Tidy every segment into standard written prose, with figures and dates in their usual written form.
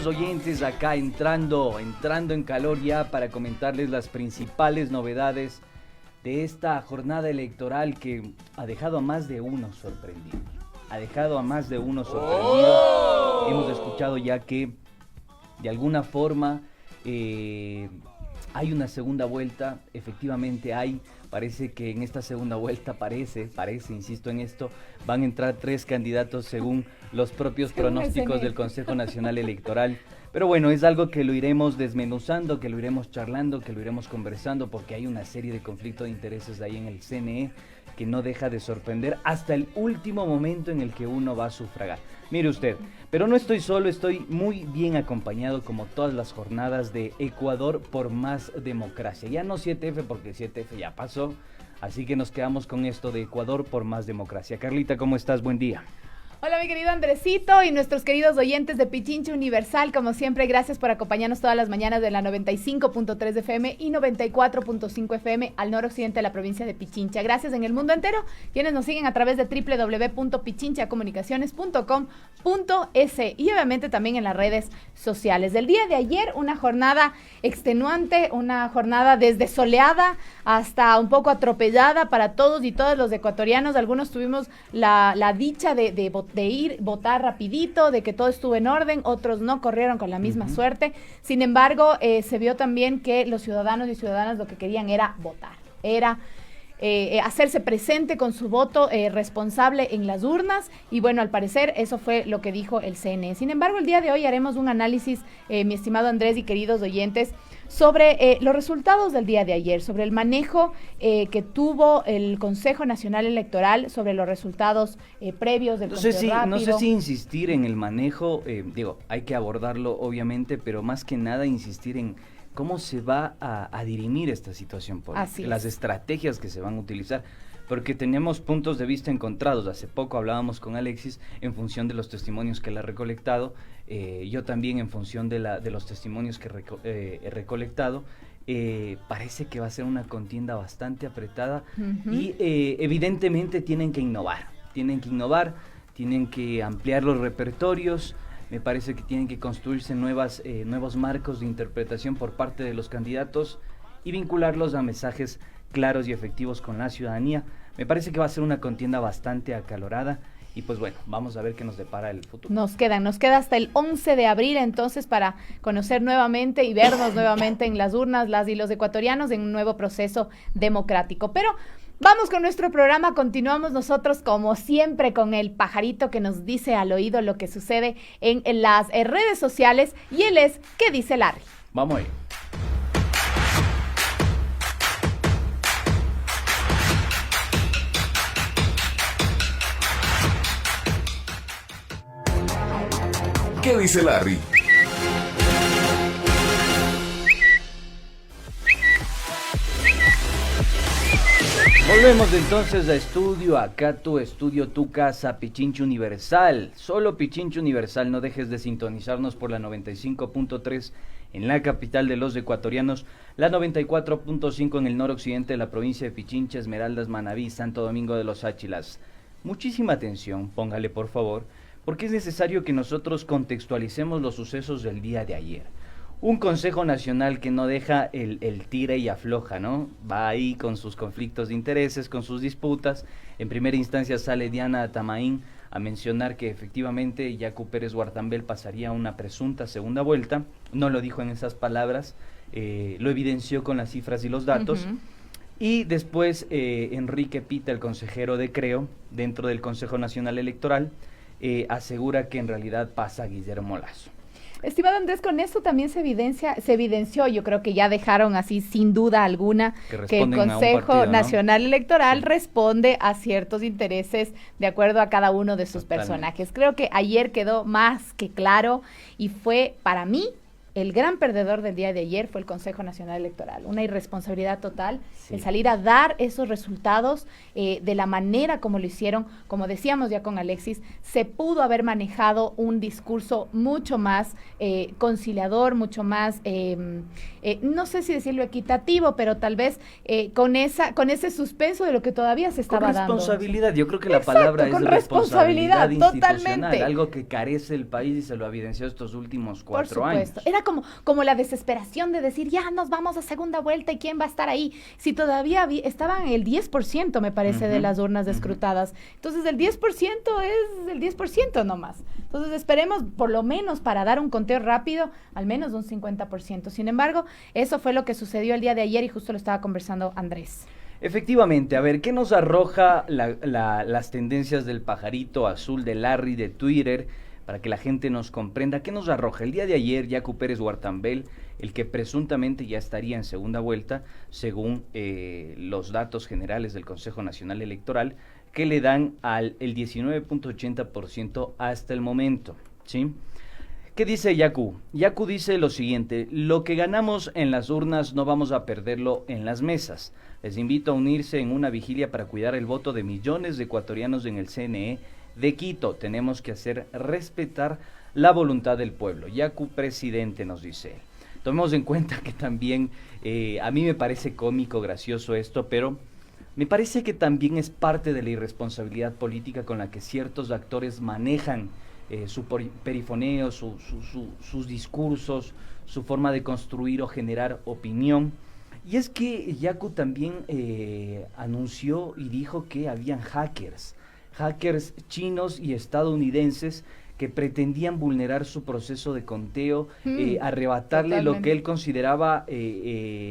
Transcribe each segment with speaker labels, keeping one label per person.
Speaker 1: Oyentes acá entrando en calor ya para comentarles las principales novedades de esta jornada electoral que ha dejado a más de uno sorprendido. Hemos escuchado ya que de alguna forma hay una segunda vuelta, efectivamente hay. Parece que en esta segunda vuelta, insisto en esto, van a entrar 3 candidatos según los propios pronósticos del Consejo Nacional Electoral. Pero bueno, es algo que lo iremos desmenuzando, que lo iremos charlando, que lo iremos conversando, porque hay una serie de conflictos de intereses ahí en el CNE que no deja de sorprender hasta el último momento en el que uno va a sufragar. Mire usted, pero no estoy solo, estoy muy bien acompañado como todas las jornadas de Ecuador por más democracia. Ya no 7F porque 7F ya pasó, así que nos quedamos con esto de Ecuador por más democracia. Carlita, ¿cómo estás? Buen día.
Speaker 2: Hola mi querido Andresito y nuestros queridos oyentes de Pichincha Universal, como siempre gracias por acompañarnos todas las mañanas de la 95.3 de FM y 94.5 FM al noroccidente de la provincia de Pichincha. Gracias en el mundo entero, quienes nos siguen a través de www.pichinchacomunicaciones.com.es y obviamente también en las redes sociales. Del día de ayer, una jornada extenuante, una jornada desde soleada hasta un poco atropellada para todos y todas los ecuatorianos. Algunos tuvimos la dicha de ir votar rapidito, de que todo estuvo en orden, otros no corrieron con la misma suerte. Sin embargo, se vio también que los ciudadanos y ciudadanas lo que querían era votar, era hacerse presente con su voto responsable en las urnas y bueno, al parecer eso fue lo que dijo el CNE. Sin embargo, el día de hoy haremos un análisis, mi estimado Andrés y queridos oyentes, sobre los resultados del día de ayer, sobre el manejo que tuvo el Consejo Nacional Electoral, sobre los resultados previos del conteo rápido.
Speaker 1: No sé si insistir en el manejo, hay que abordarlo obviamente, pero más que nada insistir en cómo se va a dirimir esta situación política, las estrategias que se van a utilizar, porque tenemos puntos de vista encontrados. Hace poco hablábamos con Alexis en función de los testimonios que él ha recolectado, yo también en función de los testimonios que he recolectado. Parece que va a ser una contienda bastante apretada y evidentemente tienen que innovar, tienen que ampliar los repertorios. Me parece que tienen que construirse nuevos marcos de interpretación por parte de los candidatos y vincularlos a mensajes claros y efectivos con la ciudadanía. Me parece que va a ser una contienda bastante acalorada y pues bueno, vamos a ver qué nos depara el futuro. Nos queda
Speaker 2: hasta el 11 de abril entonces para conocer nuevamente y vernos nuevamente en las urnas, las y los ecuatorianos en un nuevo proceso democrático. Pero vamos con nuestro programa, continuamos nosotros como siempre con el pajarito que nos dice al oído lo que sucede en las redes sociales y él es ¿Qué dice Larry?
Speaker 1: Vamos ahí.
Speaker 3: ¿Qué dice Larry?
Speaker 1: Volvemos entonces a estudio, acá tu estudio, tu casa, Pichincha Universal, solo Pichincha Universal. No dejes de sintonizarnos por la 95.3 en la capital de los ecuatorianos, la 94.5 en el noroccidente de la provincia de Pichincha, Esmeraldas, Manabí, Santo Domingo de los Áchilas. Muchísima atención, póngale por favor, porque es necesario que nosotros contextualicemos los sucesos del día de ayer. Un Consejo Nacional que no deja el tira y afloja, ¿no? Va ahí con sus conflictos de intereses, con sus disputas. En primera instancia sale Diana Tamaín a mencionar que efectivamente Yacu Pérez Guartambel pasaría a una presunta segunda vuelta. No lo dijo en esas palabras, lo evidenció con las cifras y los datos. Y después Enrique Pita, el consejero de Creo, dentro del Consejo Nacional Electoral, asegura que en realidad pasa Guillermo Lasso.
Speaker 2: Estimado Andrés, con esto también se evidenció, yo creo que ya dejaron así sin duda alguna que el Consejo Nacional Electoral responde a ciertos intereses de acuerdo a cada uno de sus personajes. Creo que ayer quedó más que claro y fue para mí el gran perdedor del día de ayer fue el Consejo Nacional Electoral. Una irresponsabilidad total,
Speaker 1: Sí.
Speaker 2: el salir a dar esos resultados de la manera como lo hicieron. Como decíamos ya con Alexis, se pudo haber manejado un discurso mucho más conciliador, mucho más, no sé si decirlo equitativo, pero tal vez con ese suspenso de lo que todavía se estaba dando.
Speaker 1: Con responsabilidad, yo creo que la
Speaker 2: Exacto,
Speaker 1: palabra es
Speaker 2: con
Speaker 1: responsabilidad
Speaker 2: responsabilidad,
Speaker 1: institucional,
Speaker 2: totalmente.
Speaker 1: algo que carece el país y se lo ha evidenciado estos últimos 4 años.
Speaker 2: Era como la desesperación de decir, ya nos vamos a segunda vuelta y quién va a estar ahí. Si todavía estaban el 10%, me parece, de las urnas escrutadas. Entonces el 10% es el 10% nomás. Entonces esperemos, por lo menos para dar un conteo rápido, al menos un 50%. Sin embargo, eso fue lo que sucedió el día de ayer y justo lo estaba conversando Andrés.
Speaker 1: Efectivamente, a ver, ¿qué nos arroja las tendencias del pajarito azul de Larry de Twitter? Para que la gente nos comprenda, ¿qué nos arroja? El día de ayer, Yacu Pérez Huartambel, el que presuntamente ya estaría en segunda vuelta, según los datos generales del Consejo Nacional Electoral, que le dan el 19.80% hasta el momento, ¿sí? ¿Qué dice Yacu? Yacu dice lo siguiente: lo que ganamos en las urnas no vamos a perderlo en las mesas. Les invito a unirse en una vigilia para cuidar el voto de millones de ecuatorianos en el CNE de Quito. Tenemos que hacer respetar la voluntad del pueblo. Yacu presidente, nos dice él. Tomemos en cuenta que también, a mí me parece cómico, gracioso esto, pero me parece que también es parte de la irresponsabilidad política con la que ciertos actores manejan su perifoneo, sus discursos, su forma de construir o generar opinión. Y es que Yacu también anunció y dijo que habían hackers chinos y estadounidenses que pretendían vulnerar su proceso de conteo, arrebatarle
Speaker 2: totalmente
Speaker 1: lo que él consideraba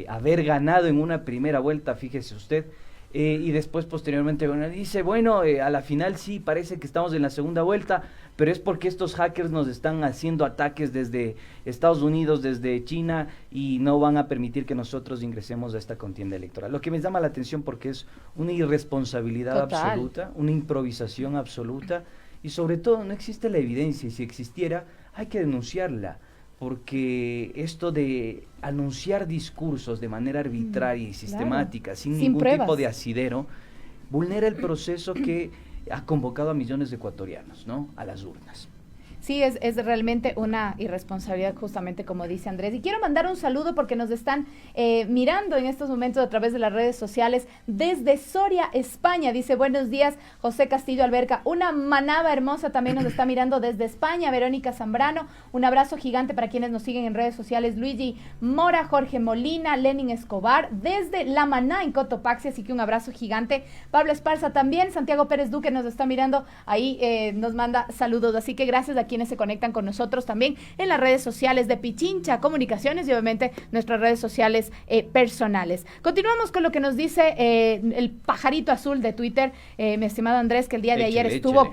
Speaker 1: haber ganado en una primera vuelta, fíjese usted. Y después posteriormente dice, bueno, a la final sí, parece que estamos en la segunda vuelta, pero es porque estos hackers nos están haciendo ataques desde Estados Unidos, desde China, y no van a permitir que nosotros ingresemos a esta contienda electoral. Lo que me llama la atención porque es una irresponsabilidad absoluta, una improvisación absoluta, y sobre todo no existe la evidencia, y si existiera hay que denunciarla, porque esto de anunciar discursos de manera arbitraria y sistemática,
Speaker 2: claro,
Speaker 1: sin
Speaker 2: sin
Speaker 1: ningún
Speaker 2: pruebas,
Speaker 1: tipo de asidero, vulnera el proceso que ha convocado a millones de ecuatorianos, ¿no?, a las urnas.
Speaker 2: Sí, es realmente una irresponsabilidad, justamente como dice Andrés. Y quiero mandar un saludo porque nos están mirando en estos momentos a través de las redes sociales desde Soria, España. Dice, buenos días, José Castillo Alberca. Una manada hermosa también nos está mirando desde España, Verónica Zambrano. Un abrazo gigante para quienes nos siguen en redes sociales. Luigi Mora, Jorge Molina, Lenin Escobar, desde La Maná en Cotopaxi. Así que un abrazo gigante. Pablo Esparza también. Santiago Pérez Duque nos está mirando. Ahí nos manda saludos. Así que gracias a quienes se conectan con nosotros también en las redes sociales de Pichincha Comunicaciones y obviamente nuestras redes sociales personales. Continuamos con lo que nos dice el pajarito azul de Twitter, mi estimado Andrés, que el día de ayer estuvo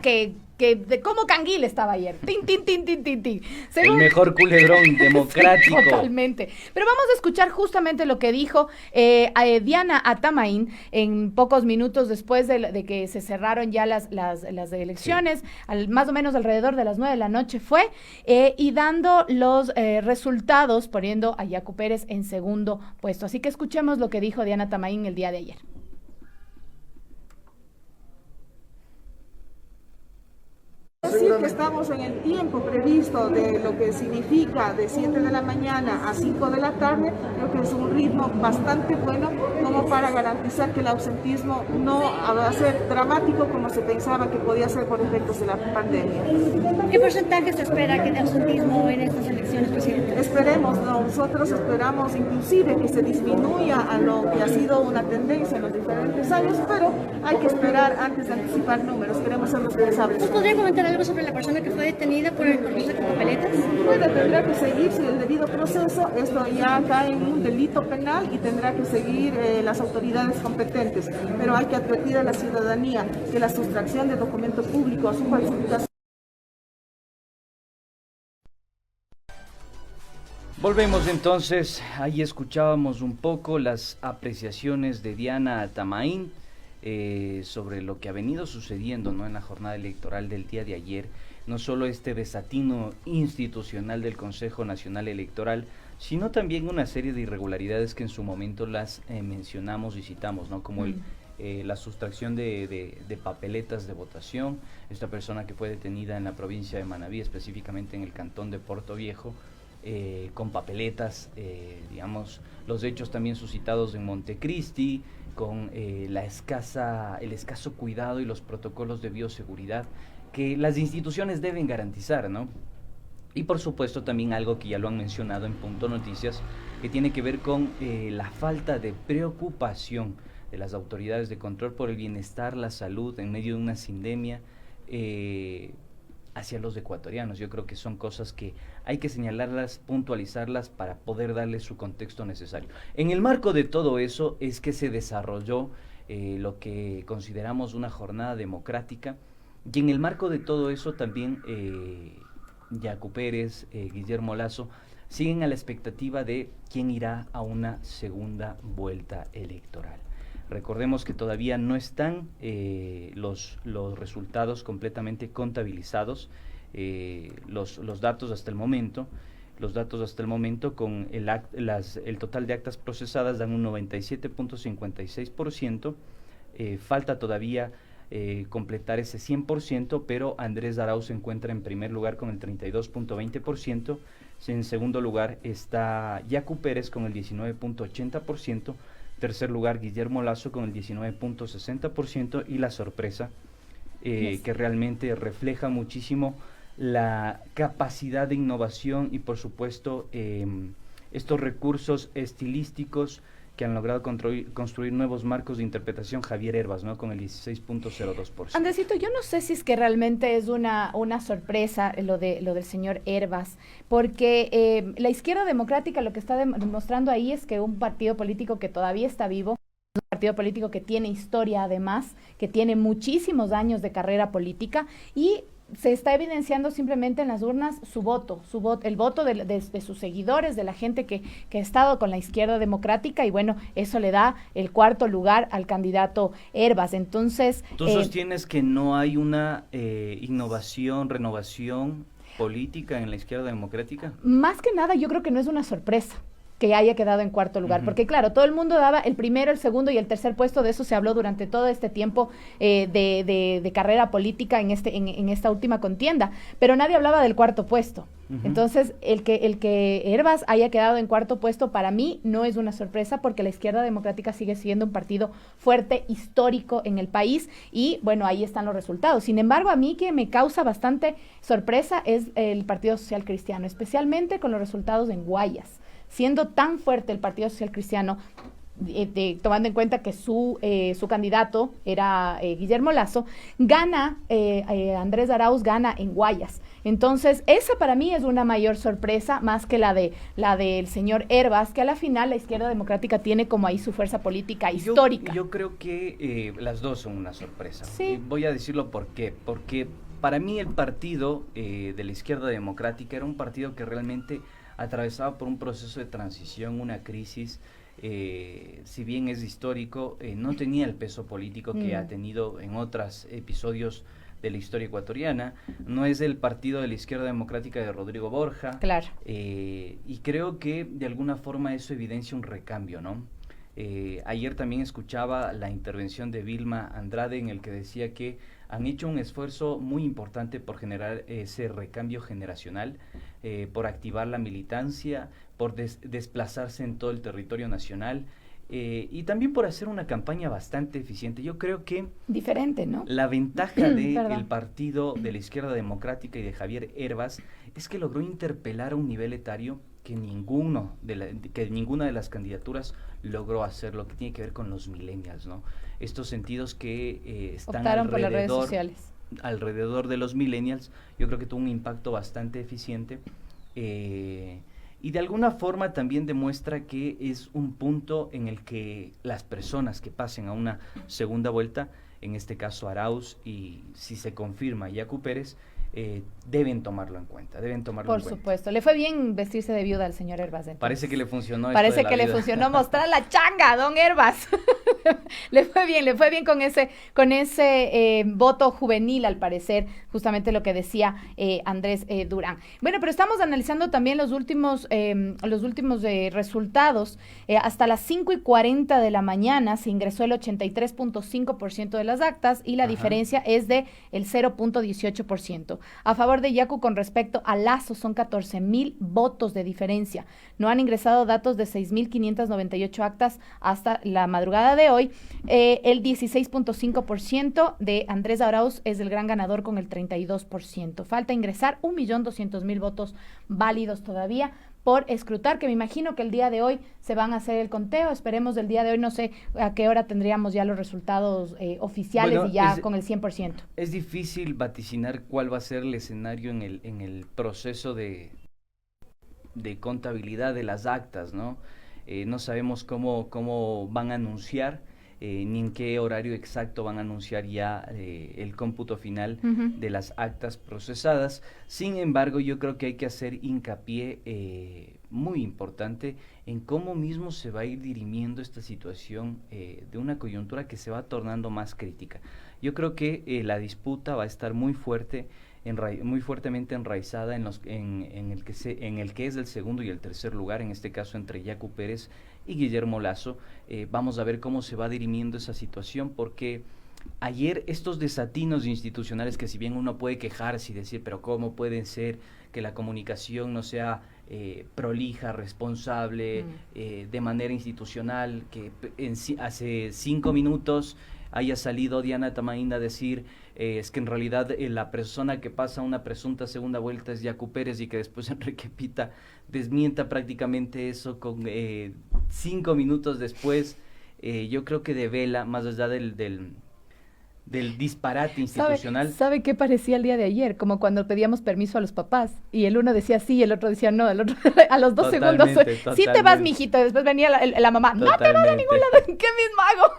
Speaker 2: como canguil estaba ayer. Tin, tin, tin, tin, tin, tin.
Speaker 1: El mejor culebrón democrático.
Speaker 2: Sí, totalmente. Pero vamos a escuchar justamente lo que dijo Diana Atamaín en pocos minutos después de que se cerraron ya las elecciones, sí, más o menos alrededor de las 9 de la noche fue, y dando los resultados, poniendo a Yacu Pérez en segundo puesto. Así que escuchemos lo que dijo Diana Atamaín el día de ayer.
Speaker 4: Decir que estamos en el tiempo previsto de lo que significa de 7 de la mañana a 5 de la tarde, creo que es un ritmo bastante bueno como para garantizar que el ausentismo no va a ser dramático como se pensaba que podía ser por efectos de la pandemia.
Speaker 5: ¿Qué porcentaje se espera que de ausentismo en estas elecciones, presidente?
Speaker 4: Esperemos, nosotros esperamos inclusive que se disminuya a lo que ha sido una tendencia en los diferentes años, pero hay que esperar antes de anticipar números, queremos ser responsables.
Speaker 5: ¿Nos podría comentar algo sobre la persona que fue detenida por el corrupción de papeletas?
Speaker 4: Tendrá que seguir el debido proceso, esto ya cae en un delito penal y tendrá que seguir las autoridades competentes, pero hay que advertir a la ciudadanía que la sustracción de documento público o su falsificación.
Speaker 1: Volvemos entonces, ahí escuchábamos un poco las apreciaciones de Diana Atamaín sobre lo que ha venido sucediendo, ¿no?, en la jornada electoral del día de ayer. no solo este desatino institucional del Consejo Nacional Electoral, sino también una serie de irregularidades que en su momento las mencionamos y citamos, ¿no? Como la sustracción de papeletas de votación, esta persona que fue detenida en la provincia de Manabí, específicamente en el cantón de Puerto Viejo, con papeletas, digamos, los hechos también suscitados en Montecristi, con el escaso cuidado y los protocolos de bioseguridad que las instituciones deben garantizar, ¿no? Y por supuesto también algo que ya lo han mencionado en Punto Noticias, que tiene que ver con la falta de preocupación de las autoridades de control por el bienestar, la salud en medio de una sindemia hacia los ecuatorianos. Yo creo que son cosas que hay que señalarlas, puntualizarlas para poder darle su contexto necesario. En el marco de todo eso es que se desarrolló lo que consideramos una jornada democrática, y en el marco de todo eso también Yacu Pérez, Guillermo Lasso, siguen a la expectativa de quién irá a una segunda vuelta electoral. Recordemos que todavía no están los resultados completamente contabilizados, los datos hasta el momento. Los datos hasta el momento con el total de actas procesadas dan un 97.56%, falta todavía completar ese 100%, pero Andrés Arauz se encuentra en primer lugar con el 32.20%, en segundo lugar está Yacu Pérez con el 19.80%, tercer lugar Guillermo Lasso con el 19.60%, y la sorpresa que realmente refleja muchísimo la capacidad de innovación y por supuesto estos recursos estilísticos que han logrado construir nuevos marcos de interpretación, Javier Hervas, ¿no? Con el 16.02%.
Speaker 2: Andresito, yo no sé si es que realmente es una sorpresa lo del señor Hervas, porque la izquierda democrática lo que está demostrando ahí es que un partido político que todavía está vivo, un partido político que tiene historia además, que tiene muchísimos años de carrera política, y se está evidenciando simplemente en las urnas el voto de sus seguidores, de la gente que ha estado con la izquierda democrática, y bueno, eso le da el cuarto lugar al candidato Hervas. Entonces,
Speaker 1: ¿tú sostienes que no hay una innovación, renovación política en la izquierda democrática?
Speaker 2: Más que nada, yo creo que no es una sorpresa que haya quedado en cuarto lugar, porque claro, todo el mundo daba el primero, el segundo y el tercer puesto, de eso se habló durante todo este tiempo de carrera política en esta última contienda, pero nadie hablaba del cuarto puesto. Entonces, el que Hervas haya quedado en cuarto puesto, para mí no es una sorpresa, porque la izquierda democrática sigue siendo un partido fuerte, histórico en el país, y bueno, ahí están los resultados. Sin embargo, a mí que me causa bastante sorpresa es el Partido Social Cristiano, especialmente con los resultados en Guayas. Siendo tan fuerte el Partido Social Cristiano, tomando en cuenta que su candidato era Guillermo Lasso, gana, Andrés Arauz gana en Guayas. Entonces, esa para mí es una mayor sorpresa, más que la del señor Hervas, que a la final la izquierda democrática tiene como ahí su fuerza política histórica.
Speaker 1: Yo creo que las dos son una sorpresa.
Speaker 2: Sí.
Speaker 1: Voy a decirlo por qué. Porque para mí el partido de la izquierda democrática era un partido que realmente atravesaba por un proceso de transición, una crisis, si bien es histórico, no tenía el peso político que ha tenido en otros episodios de la historia ecuatoriana. No es el partido de la izquierda democrática de Rodrigo Borja.
Speaker 2: Claro.
Speaker 1: Y creo que de alguna forma eso evidencia un recambio, ¿no? Ayer también escuchaba la intervención de Vilma Andrade, en el que decía que han hecho un esfuerzo muy importante por generar ese recambio generacional, por activar la militancia, por desplazarse en todo el territorio nacional, y también por hacer una campaña bastante eficiente. Yo creo que
Speaker 2: diferente, ¿no?
Speaker 1: La ventaja del partido de la izquierda democrática y de Javier Hervas es que logró interpelar a un nivel etario que ninguna de las candidaturas logró hacer, lo que tiene que ver con los millennials, ¿no? Estos sentidos que están
Speaker 2: optaron por las redes sociales.
Speaker 1: Alrededor de los millennials, yo creo que tuvo un impacto bastante eficiente, y de alguna forma también demuestra que es un punto en el que las personas que pasen a una segunda vuelta, en este caso Arauz, y si se confirma Yacu Pérez, deben tomarlo en cuenta,
Speaker 2: Por supuesto, le fue bien vestirse de viuda al señor Hervas.
Speaker 1: Parece que le funcionó.
Speaker 2: Parece que le funcionó mostrar la changa a don Hervas. Le fue bien con ese voto juvenil, al parecer, justamente lo que decía Andrés Durán. Bueno, pero estamos analizando también los últimos resultados. Hasta las 5:40 de la mañana se ingresó el 83.5% de las actas y la diferencia es de el 0.18%. A favor de Yacu con respecto a Lazo son 14,000 votos de diferencia. No han ingresado datos de 6,598 actas hasta la madrugada de hoy. El 16.5% de Andrés Arauz es el gran ganador con el 32%. Falta ingresar 1.200.000 votos válidos todavía por escrutar, que me imagino que el día de hoy se van a hacer el conteo. Esperemos del día de hoy, no sé a qué hora tendríamos ya los resultados oficiales, bueno, y ya con el 100%.
Speaker 1: Es difícil vaticinar cuál va a ser el escenario en el proceso de contabilidad de las actas, ¿no? No sabemos cómo van a anunciar, ni en qué horario exacto van a anunciar ya el cómputo final de las actas procesadas. Sin embargo, yo creo que hay que hacer hincapié muy importante en cómo mismo se va a ir dirimiendo esta situación de una coyuntura que se va tornando más crítica. Yo creo que la disputa va a estar muy fuertemente enraizada en el que es el segundo y el tercer lugar, en este caso entre Yacu Pérez y Guillermo Lazo. Vamos a ver cómo se va dirimiendo esa situación, porque ayer estos desatinos institucionales, que si bien uno puede quejarse y decir, pero ¿cómo pueden ser que la comunicación no sea prolija, responsable, de manera institucional, que hace 5 minutos haya salido Diana Tamainda a decir es que en realidad la persona que pasa una presunta segunda vuelta es Yacu Pérez, y que después Enrique Pita desmienta prácticamente eso con 5 minutos después? Yo creo que devela, más allá del disparate institucional.
Speaker 2: ¿Sabe qué parecía el día de ayer? Como cuando pedíamos permiso a los papás y el uno decía sí y el otro decía no, el otro a los 2 segundos, sí te vas, mijito, y después venía la mamá, no te vas a ningún lado, ¿qué mismo hago?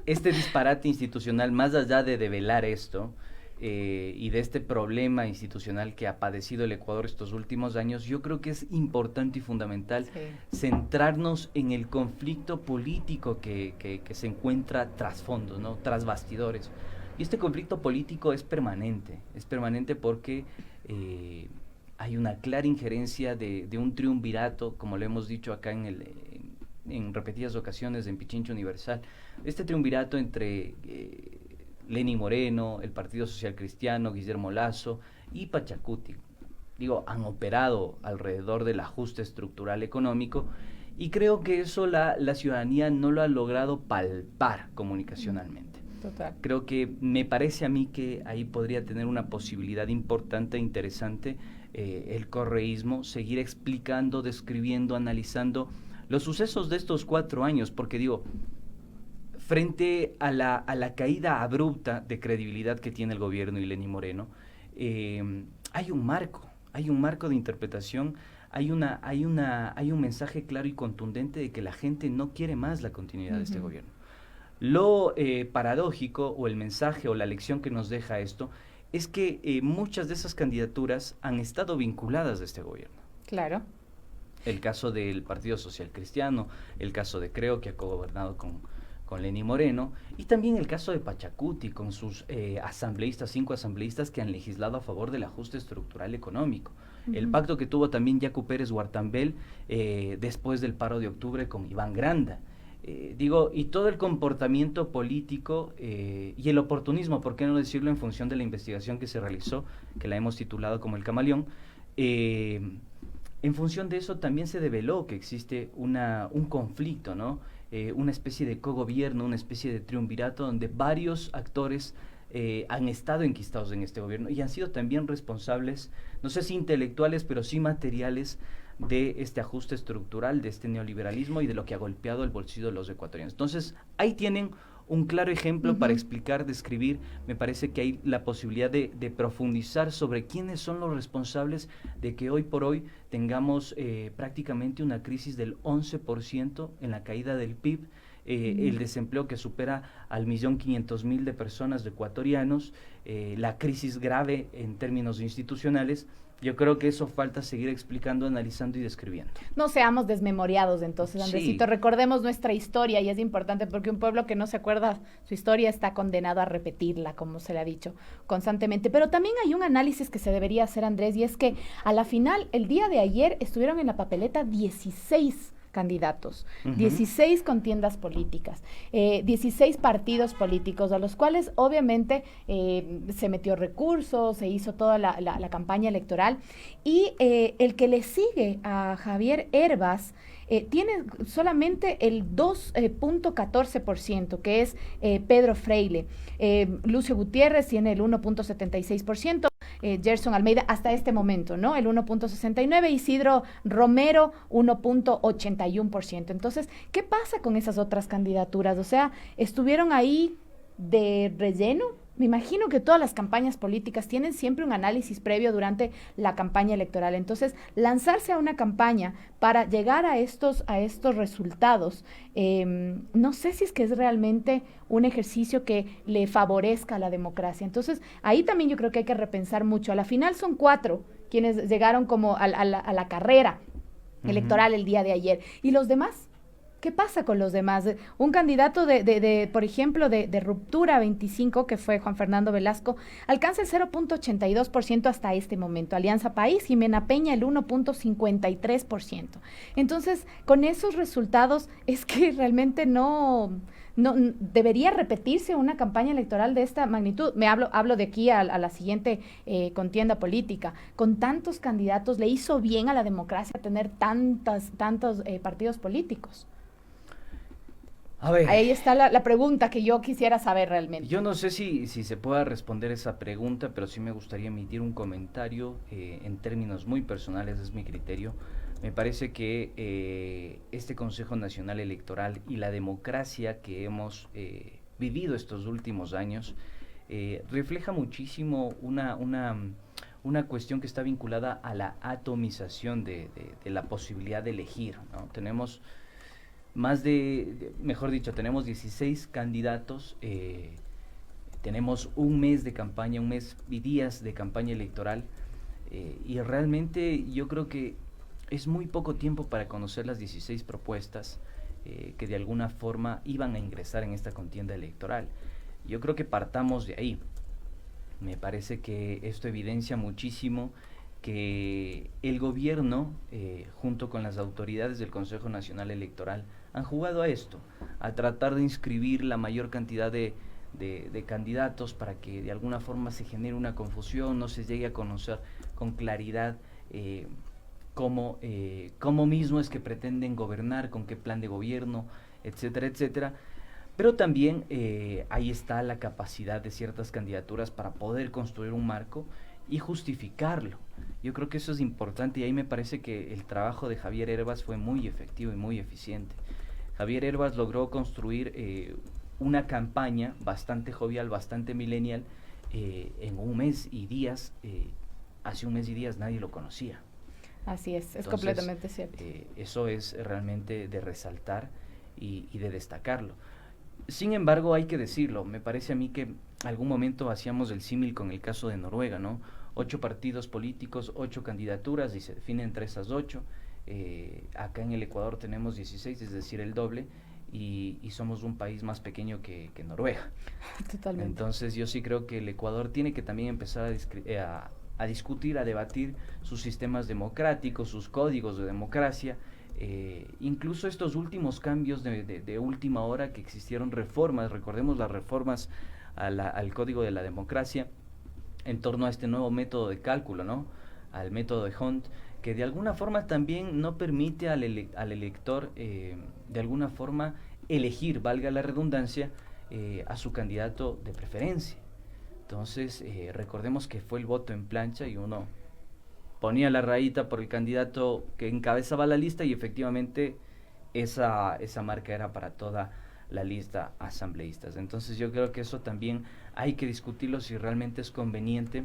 Speaker 1: Este disparate institucional, más allá de develar esto y de este problema institucional que ha padecido el Ecuador estos últimos años, yo creo que es importante y fundamental centrarnos en el conflicto político que se encuentra tras fondos, ¿no? Tras bastidores. Y este conflicto político es permanente porque hay una clara injerencia de un triunvirato, como lo hemos dicho acá en repetidas ocasiones en Pichincha Universal, este triunvirato entre Lenín Moreno, el Partido Social Cristiano, Guillermo Lazo y Pachacuti. Han operado alrededor del ajuste estructural económico, y creo que eso la ciudadanía no lo ha logrado palpar comunicacionalmente.
Speaker 2: Total.
Speaker 1: Creo que me parece a mí que ahí podría tener una posibilidad importante e interesante el correísmo, seguir explicando, describiendo, analizando los sucesos de estos 4 años, porque frente a la caída abrupta de credibilidad que tiene el gobierno y Lenín Moreno, hay un marco de interpretación, hay un mensaje claro y contundente de que la gente no quiere más la continuidad de este gobierno. Lo paradójico, o el mensaje o la lección que nos deja esto, es que muchas de esas candidaturas han estado vinculadas a este gobierno.
Speaker 2: Claro.
Speaker 1: El caso del Partido Social Cristiano, el caso de Creo, que ha cogobernado con Lenín Moreno, y también el caso de Pachacuti, con sus 5 asambleístas que han legislado a favor del ajuste estructural económico. El pacto que tuvo también Yacu Pérez Huartambel después del paro de octubre con Iván Granda. Y todo el comportamiento político y el oportunismo, por qué no decirlo, en función de la investigación que se realizó, que la hemos titulado como El Camaleón. En función de eso también se develó que existe un conflicto, ¿no? Una especie de cogobierno, una especie de triunvirato donde varios actores han estado enquistados en este gobierno y han sido también responsables, no sé si intelectuales, pero sí materiales, de este ajuste estructural, de este neoliberalismo y de lo que ha golpeado el bolsillo de los ecuatorianos. Entonces, ahí tienen un claro ejemplo para explicar, describir. Me parece que hay la posibilidad de profundizar sobre quiénes son los responsables de que hoy por hoy tengamos prácticamente una crisis del 11% en la caída del PIB, el desempleo que supera al 1.500.000 de personas, de ecuatorianos, la crisis grave en términos institucionales. Yo creo que eso falta seguir explicando, analizando y describiendo.
Speaker 2: No seamos desmemoriados entonces, Andresito.
Speaker 1: Sí.
Speaker 2: Recordemos nuestra historia y es importante porque un pueblo que no se acuerda su historia está condenado a repetirla, como se le ha dicho constantemente. Pero también hay un análisis que se debería hacer, Andrés, y es que a la final, el día de ayer, estuvieron en la papeleta 16 candidatos, 16 contiendas políticas, 16 partidos políticos, a los cuales obviamente se metió recursos, se hizo toda la campaña electoral, y el que le sigue a Javier Hervas tiene solamente el 2.14%, que es Pedro Freile. Lucio Gutiérrez tiene el 1.76%, Gerson Almeida hasta este momento, ¿no? El 1.69%, Isidro Romero 1.81%. Entonces, ¿qué pasa con esas otras candidaturas? O sea, ¿estuvieron ahí de relleno? Me imagino que todas las campañas políticas tienen siempre un análisis previo durante la campaña electoral. Entonces, lanzarse a una campaña para llegar a estos resultados, no sé si es que es realmente un ejercicio que le favorezca a la democracia. Entonces, ahí también yo creo que hay que repensar mucho. A la final son 4 quienes llegaron como a la carrera electoral el día de ayer. ¿Y los demás? ¿Qué pasa con los demás? Un candidato por ejemplo, de Ruptura 25, que fue Juan Fernando Velasco, alcanza el 0.82% hasta este momento. Alianza País, Jimena Peña, el 1.53%. Entonces, con esos resultados, es que realmente no debería repetirse una campaña electoral de esta magnitud. Hablo de aquí a la siguiente contienda política. Con tantos candidatos, ¿le hizo bien a la democracia tener tantos partidos políticos?
Speaker 1: A ver,
Speaker 2: ahí está la pregunta que yo quisiera saber realmente.
Speaker 1: yo no sé si se pueda responder esa pregunta, pero sí me gustaría emitir un comentario en términos muy personales, es mi criterio. Me parece que este Consejo Nacional Electoral y la democracia que hemos vivido estos últimos años refleja muchísimo una cuestión que está vinculada a la atomización de la posibilidad de elegir, ¿no? Tenemos tenemos 16 candidatos, tenemos un mes de campaña, un mes y días de campaña electoral, y realmente yo creo que es muy poco tiempo para conocer las 16 propuestas que de alguna forma iban a ingresar en esta contienda electoral. Yo creo que partamos de ahí. Me parece que esto evidencia muchísimo que el gobierno, junto con las autoridades del Consejo Nacional Electoral, han jugado a esto, a tratar de inscribir la mayor cantidad de candidatos para que de alguna forma se genere una confusión, no se llegue a conocer con claridad cómo mismo es que pretenden gobernar, con qué plan de gobierno, etcétera, etcétera. Pero también ahí está la capacidad de ciertas candidaturas para poder construir un marco y justificarlo. Yo creo que eso es importante y ahí me parece que el trabajo de Javier Hervas fue muy efectivo y muy eficiente. Javier Hervas logró construir una campaña bastante jovial, bastante millennial, en un mes y días. Hace un mes y días nadie lo conocía.
Speaker 2: Así es
Speaker 1: Entonces,
Speaker 2: completamente cierto.
Speaker 1: Eso es realmente de resaltar y de destacarlo. Sin embargo, hay que decirlo, me parece a mí que algún momento hacíamos el símil con el caso de Noruega, ¿no? 8 partidos políticos, 8 candidaturas y se definen entre esas 8. Acá en el Ecuador tenemos 16, es decir, el doble, y somos un país más pequeño que Noruega.
Speaker 2: Totalmente.
Speaker 1: Entonces yo sí creo que el Ecuador tiene que también empezar a discutir, a debatir sus sistemas democráticos, sus códigos de democracia, incluso estos últimos cambios de última hora que existieron reformas, recordemos las reformas al código de la democracia en torno a este nuevo método de cálculo, ¿no? Al método de Hunt, que de alguna forma también no permite al elector de alguna forma elegir, valga la redundancia, a su candidato de preferencia. Entonces, recordemos que fue el voto en plancha y uno ponía la rayita por el candidato que encabezaba la lista y efectivamente esa marca era para toda la lista asambleístas. Entonces yo creo que eso también hay que discutirlo si realmente es conveniente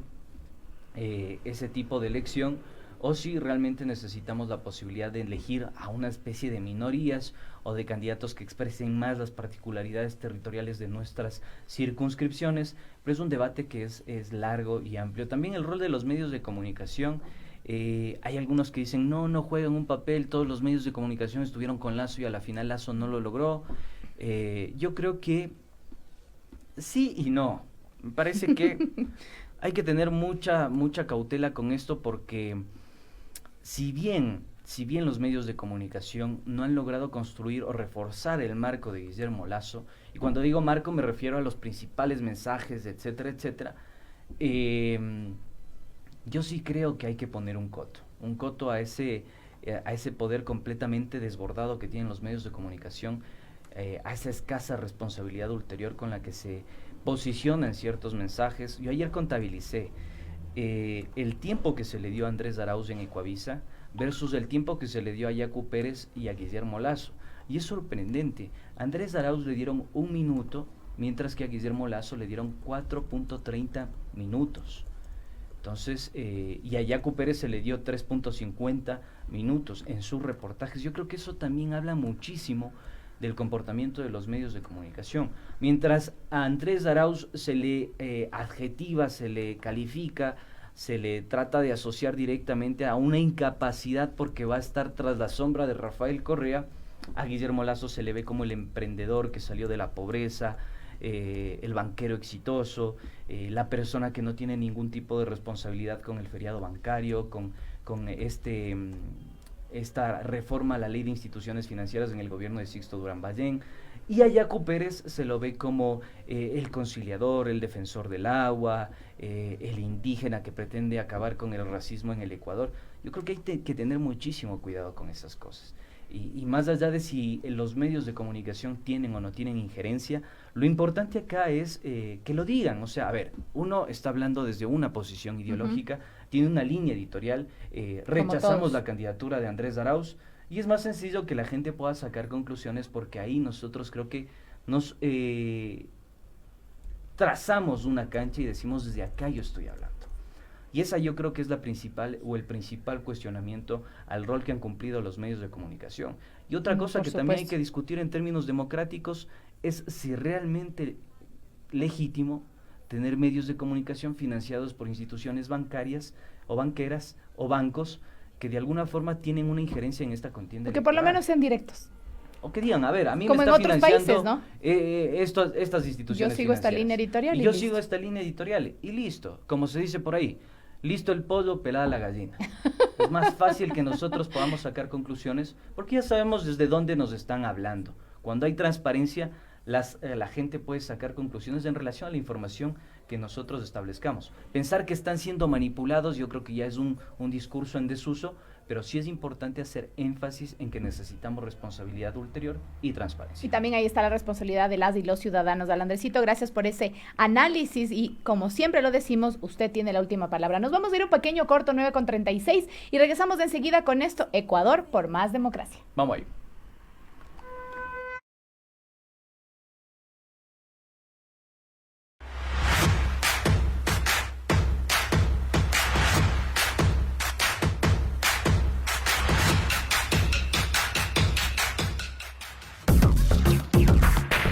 Speaker 1: ese tipo de elección, o si realmente necesitamos la posibilidad de elegir a una especie de minorías o de candidatos que expresen más las particularidades territoriales de nuestras circunscripciones, pero es un debate que es largo y amplio. También el rol de los medios de comunicación, hay algunos que dicen, no juegan un papel, todos los medios de comunicación estuvieron con Lasso y a la final Lasso no lo logró. Yo creo que sí y no. Me parece que hay que tener mucha cautela con esto porque si bien los medios de comunicación no han logrado construir o reforzar el marco de Guillermo Lasso, y cuando digo marco me refiero a los principales mensajes, etcétera, etcétera, yo sí creo que hay que poner un coto a ese poder completamente desbordado que tienen los medios de comunicación, a esa escasa responsabilidad ulterior con la que se posicionan ciertos mensajes. Yo ayer contabilicé el tiempo que se le dio a Andrés Arauz en Ecuavisa versus el tiempo que se le dio a Yacu Pérez y a Guillermo Lasso. Y es sorprendente. A Andrés Arauz le dieron 1 minuto, mientras que a Guillermo Lasso le dieron 4.30 minutos. Entonces, y a Yacu Pérez se le dio 3.50 minutos en sus reportajes. Yo creo que eso también habla muchísimo del comportamiento de los medios de comunicación. Mientras a Andrés Arauz se le adjetiva, se le califica, se le trata de asociar directamente a una incapacidad porque va a estar tras la sombra de Rafael Correa, a Guillermo Lasso se le ve como el emprendedor que salió de la pobreza, el banquero exitoso, la persona que no tiene ningún tipo de responsabilidad con el feriado bancario, con esta reforma a la ley de instituciones financieras en el gobierno de Sixto Durán Ballén, y a Yacu Pérez se lo ve como el conciliador, el defensor del agua, el indígena que pretende acabar con el racismo en el Ecuador. Yo creo que hay que tener muchísimo cuidado con esas cosas. Y más allá de si los medios de comunicación tienen o no tienen injerencia, lo importante acá es que lo digan. O sea, a ver, uno está hablando desde una posición ideológica, tiene una línea editorial, rechazamos la candidatura de Andrés Arauz, y es más sencillo que la gente pueda sacar conclusiones porque ahí nosotros creo que nos trazamos una cancha y decimos desde acá yo estoy hablando. Y esa yo creo que es la principal o el principal cuestionamiento al rol que han cumplido los medios de comunicación. Y otra cosa que también hay que discutir en términos democráticos es si realmente legítimo tener medios de comunicación financiados por instituciones bancarias o banqueras o bancos que de alguna forma tienen una injerencia en esta contienda
Speaker 2: que por lo menos sean directos.
Speaker 1: O que digan, a ver, a mí
Speaker 2: como
Speaker 1: me está
Speaker 2: en otros
Speaker 1: financiando
Speaker 2: países, ¿no?
Speaker 1: Estas instituciones
Speaker 2: yo sigo esta línea editorial
Speaker 1: y yo sigo esta línea editorial y listo, como se dice por ahí, listo el pollo, pelada la gallina. Es más fácil que nosotros podamos sacar conclusiones porque ya sabemos desde dónde nos están hablando. Cuando hay transparencia, la gente puede sacar conclusiones en relación a la información que nosotros establezcamos. Pensar que están siendo manipulados yo creo que ya es un discurso en desuso, pero sí es importante hacer énfasis en que necesitamos responsabilidad ulterior y transparencia.
Speaker 2: Y también ahí está la responsabilidad de las y los ciudadanos. Andresito, gracias por ese análisis y como siempre lo decimos, usted tiene la última palabra. Nos vamos a ir un pequeño corto, 9:36, y regresamos de enseguida con esto, Ecuador por más democracia.
Speaker 1: Vamos ahí.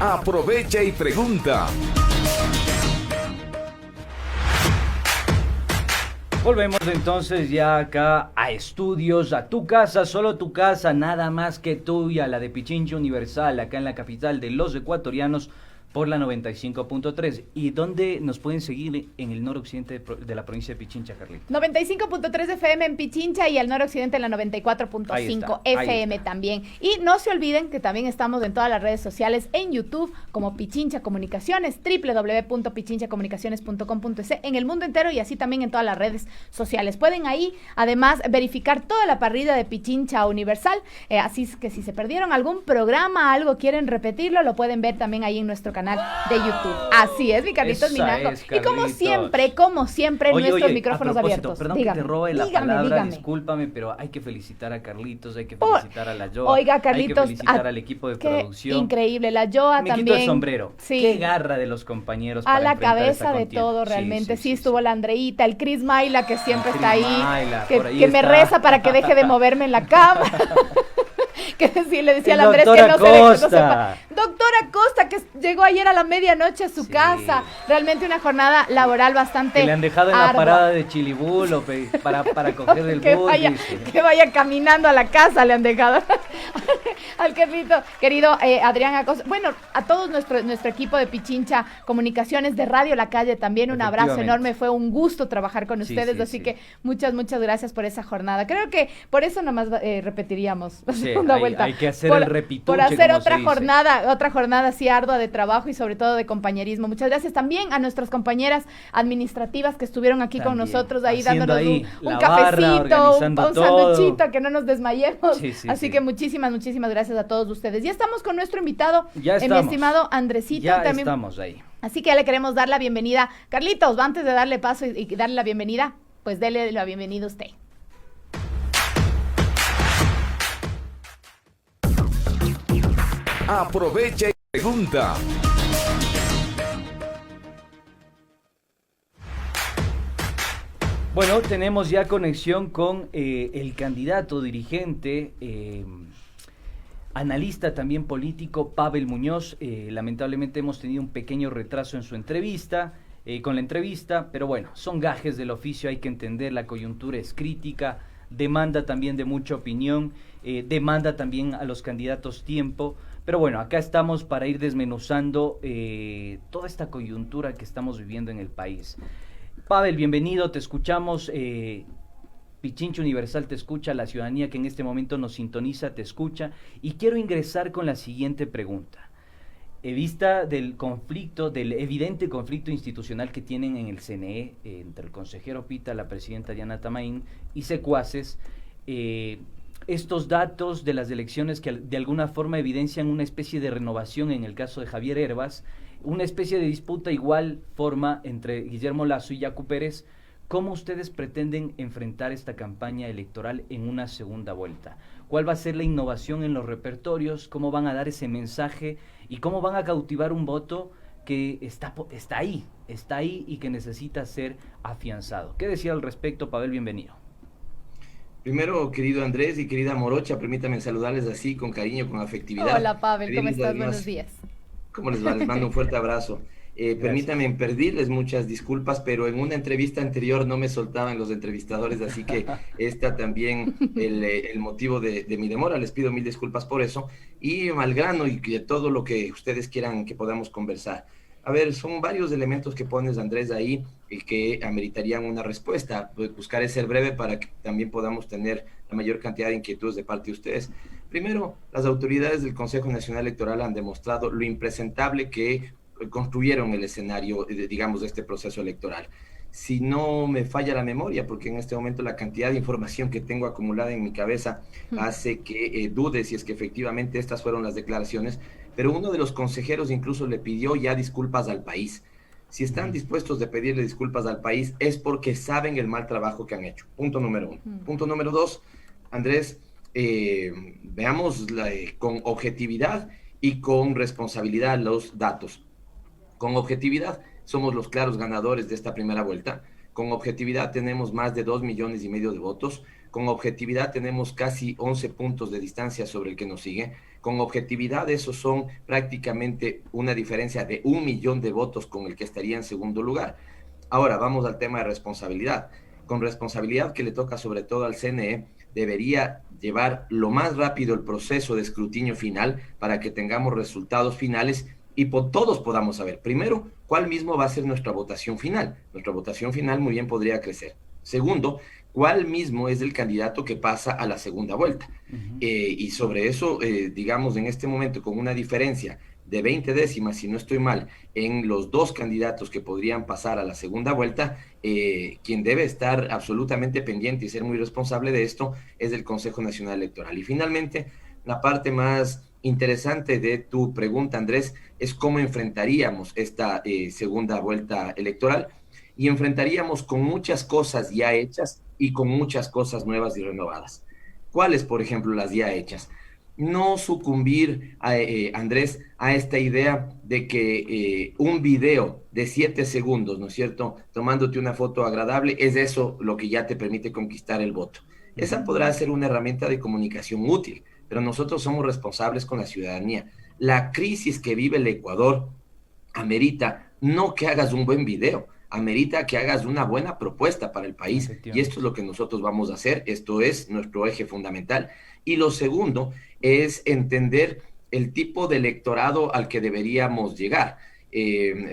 Speaker 3: Aprovecha y pregunta.
Speaker 1: Volvemos entonces ya acá a estudios, a tu casa, solo tu casa, nada más que tuya, la de Pichincha Universal, acá en la capital de los ecuatorianos, por la 95.3. ¿Y dónde nos pueden seguir? En el noroccidente de la provincia de Pichincha, Carlita.
Speaker 2: 95.3 FM en Pichincha y al noroccidente en la 94.5 FM también. Y no se olviden que también estamos en todas las redes sociales, en YouTube como Pichincha Comunicaciones, www.pichinchacomunicaciones.com.es, en el mundo entero y así también en todas las redes sociales. Pueden ahí además verificar toda la parrilla de Pichincha Universal, así que si se perdieron algún programa, algo quieren repetirlo, lo pueden ver también ahí en nuestro canal canal de YouTube. Así es, mi Carlitos
Speaker 1: Esa
Speaker 2: Minango.
Speaker 1: es,
Speaker 2: Y como
Speaker 1: Carlitos.
Speaker 2: siempre,
Speaker 1: Oye,
Speaker 2: nuestros
Speaker 1: oye,
Speaker 2: micrófonos
Speaker 1: a propósito,
Speaker 2: abiertos.
Speaker 1: Perdón
Speaker 2: Dígame,
Speaker 1: que te robe la
Speaker 2: dígame,
Speaker 1: palabra,
Speaker 2: dígame.
Speaker 1: discúlpame, pero hay que felicitar a Carlitos, hay que
Speaker 2: Oh,
Speaker 1: felicitar a la Joa.
Speaker 2: oiga, Carlitos,
Speaker 1: hay que felicitar al equipo de
Speaker 2: qué
Speaker 1: producción.
Speaker 2: increíble, la Joa
Speaker 1: Me
Speaker 2: también.
Speaker 1: quito el sombrero.
Speaker 2: Sí.
Speaker 1: Qué garra de los compañeros
Speaker 2: A
Speaker 1: para
Speaker 2: la
Speaker 1: enfrentar
Speaker 2: cabeza
Speaker 1: esta
Speaker 2: de
Speaker 1: contienda.
Speaker 2: todo,
Speaker 1: Sí,
Speaker 2: realmente. Sí,
Speaker 1: sí,
Speaker 2: estuvo la Andreita, el Cris Maila, que siempre
Speaker 1: El
Speaker 2: está
Speaker 1: Cris
Speaker 2: ahí,
Speaker 1: Maila,
Speaker 2: que
Speaker 1: por ahí
Speaker 2: me
Speaker 1: está.
Speaker 2: reza para que deje de moverme en la cama. Que sí, le decía
Speaker 1: El
Speaker 2: al Andrés que
Speaker 1: doctor
Speaker 2: no se ve, que no
Speaker 1: Acosta.
Speaker 2: sepa. Doctora Costa, que llegó ayer a la medianoche a su
Speaker 1: Sí.
Speaker 2: casa. Realmente una jornada laboral bastante
Speaker 1: Que le han dejado en la
Speaker 2: ardua.
Speaker 1: parada de Chilibulo para coger el
Speaker 2: que
Speaker 1: bus, dice.
Speaker 2: vaya caminando a la casa, le han dejado al querido Adrián Acosta. Bueno, a todo nuestro equipo de Pichincha Comunicaciones de Radio La Calle también un abrazo
Speaker 1: Efectivamente.
Speaker 2: enorme. Fue un gusto trabajar con
Speaker 1: Sí,
Speaker 2: ustedes,
Speaker 1: sí,
Speaker 2: así
Speaker 1: sí.
Speaker 2: que muchas gracias por esa jornada. Creo que por eso nomás repetiríamos la
Speaker 1: Sí,
Speaker 2: segunda vuelta.
Speaker 1: hay que hacer
Speaker 2: por,
Speaker 1: el repituche,
Speaker 2: por hacer
Speaker 1: como
Speaker 2: otra
Speaker 1: se dice.
Speaker 2: otra jornada así ardua de trabajo y sobre todo de compañerismo. Muchas gracias también a nuestras compañeras administrativas que estuvieron aquí con
Speaker 1: También,
Speaker 2: nosotros ahí
Speaker 1: haciendo
Speaker 2: dándonos
Speaker 1: ahí
Speaker 2: un
Speaker 1: la barra,
Speaker 2: cafecito,
Speaker 1: organizando
Speaker 2: un
Speaker 1: todo.
Speaker 2: sanduchito, que no nos desmayemos.
Speaker 1: Sí, sí,
Speaker 2: Así
Speaker 1: sí.
Speaker 2: que muchísimas gracias a todos ustedes. Ya estamos con nuestro invitado,
Speaker 1: Ya
Speaker 2: mi
Speaker 1: estamos.
Speaker 2: estimado Andresito.
Speaker 1: Ya
Speaker 2: también.
Speaker 1: estamos ahí.
Speaker 2: Así que ya le queremos dar la bienvenida. Carlitos, antes de darle paso y darle la bienvenida, pues dele la bienvenida a usted.
Speaker 3: Aprovecha y pregunta.
Speaker 1: Bueno, tenemos ya conexión con el candidato dirigente, analista también político, Pavel Muñoz. Lamentablemente hemos tenido un pequeño retraso en su entrevista, con la entrevista, pero bueno, son gajes del oficio, hay que entender, la coyuntura es crítica, demanda también de mucha opinión, demanda también a los candidatos tiempo, pero bueno, acá estamos para ir desmenuzando toda esta coyuntura que estamos viviendo en el país. Pavel, bienvenido, te escuchamos, Pichincha Universal te escucha, la ciudadanía que en este momento nos sintoniza te escucha, y quiero ingresar con la siguiente pregunta. En vista del conflicto, del evidente conflicto institucional que tienen en el CNE, entre el consejero Pita, la presidenta Diana Tamaín y secuaces, estos datos de las elecciones que de alguna forma evidencian una especie de renovación en el caso de Javier Hervas, una especie de disputa igual forma entre Guillermo Lasso y Yacu Pérez. ¿Cómo ustedes pretenden enfrentar esta campaña electoral en una segunda vuelta? ¿Cuál va a ser la innovación en los repertorios? ¿Cómo van a dar ese mensaje? ¿Y cómo van a cautivar un voto que está ahí y que necesita ser afianzado? ¿Qué decir al respecto, Pavel? Bienvenido.
Speaker 6: Primero, querido Andrés y querida Morocha, permítanme saludarles así, con cariño, con afectividad.
Speaker 2: Hola, Pavel, ¿cómo
Speaker 6: Pedirles
Speaker 2: estás?
Speaker 6: además,
Speaker 2: Buenos días.
Speaker 6: ¿Cómo les va? Les mando un fuerte abrazo. Permítanme pedirles muchas disculpas, pero en una entrevista anterior no me soltaban los entrevistadores, así que esta también el motivo de mi demora. Les pido mil disculpas por eso. Y al grano y de todo lo que ustedes quieran que podamos conversar. A ver, son varios elementos que pones, Andrés, ahí y que ameritarían una respuesta. Buscaré ser breve para que también podamos tener la mayor cantidad de inquietudes de parte de ustedes. Primero, las autoridades del Consejo Nacional Electoral han demostrado lo impresentable que construyeron el escenario, digamos, de este proceso electoral. Si no me falla la memoria, porque en este momento la cantidad de información que tengo acumulada en mi cabeza hace que dude si es que efectivamente estas fueron las declaraciones, pero uno de los consejeros incluso le pidió ya disculpas al país. Si están dispuestos de pedirle disculpas al país es porque saben el mal trabajo que han hecho. Punto número uno. Punto número dos, Andrés, veamos con objetividad y con responsabilidad los datos. Con objetividad, somos los claros ganadores de esta primera vuelta. Con objetividad tenemos más de 2,5 millones de votos. Con objetividad tenemos casi 11 puntos de distancia sobre el que nos sigue. Con objetividad, esos son prácticamente una diferencia de 1 millón de votos con el que estaría en segundo lugar. Ahora, vamos al tema de responsabilidad. Con responsabilidad que le toca sobre todo al CNE, debería llevar lo más rápido el proceso de escrutinio final para que tengamos resultados finales y todos podamos saber, primero, cuál mismo va a ser nuestra votación final. Nuestra votación final muy bien podría crecer. Segundo, cuál mismo es el candidato que pasa a la segunda vuelta. Y sobre eso, digamos, en este momento, con una diferencia de 20 décimas, si no estoy mal, en los dos candidatos que podrían pasar a la segunda vuelta, quien debe estar absolutamente pendiente y ser muy responsable de esto es el Consejo Nacional Electoral. Y finalmente, la parte más interesante de tu pregunta, Andrés, es cómo enfrentaríamos esta segunda vuelta electoral, y enfrentaríamos con muchas cosas ya hechas y con muchas cosas nuevas y renovadas. ¿Cuáles, por ejemplo, las ya hechas? No sucumbir, Andrés, a esta idea de que un video de 7 segundos, ¿no es cierto?, tomándote una foto agradable, es eso lo que ya te permite conquistar el voto. Esa podrá ser una herramienta de comunicación útil, pero nosotros somos responsables con la ciudadanía. La crisis que vive el Ecuador amerita no que hagas un buen video, amerita que hagas una buena propuesta para el país. Y esto es lo que nosotros vamos a hacer. Esto es nuestro eje fundamental. Y lo segundo es entender el tipo de electorado al que deberíamos llegar.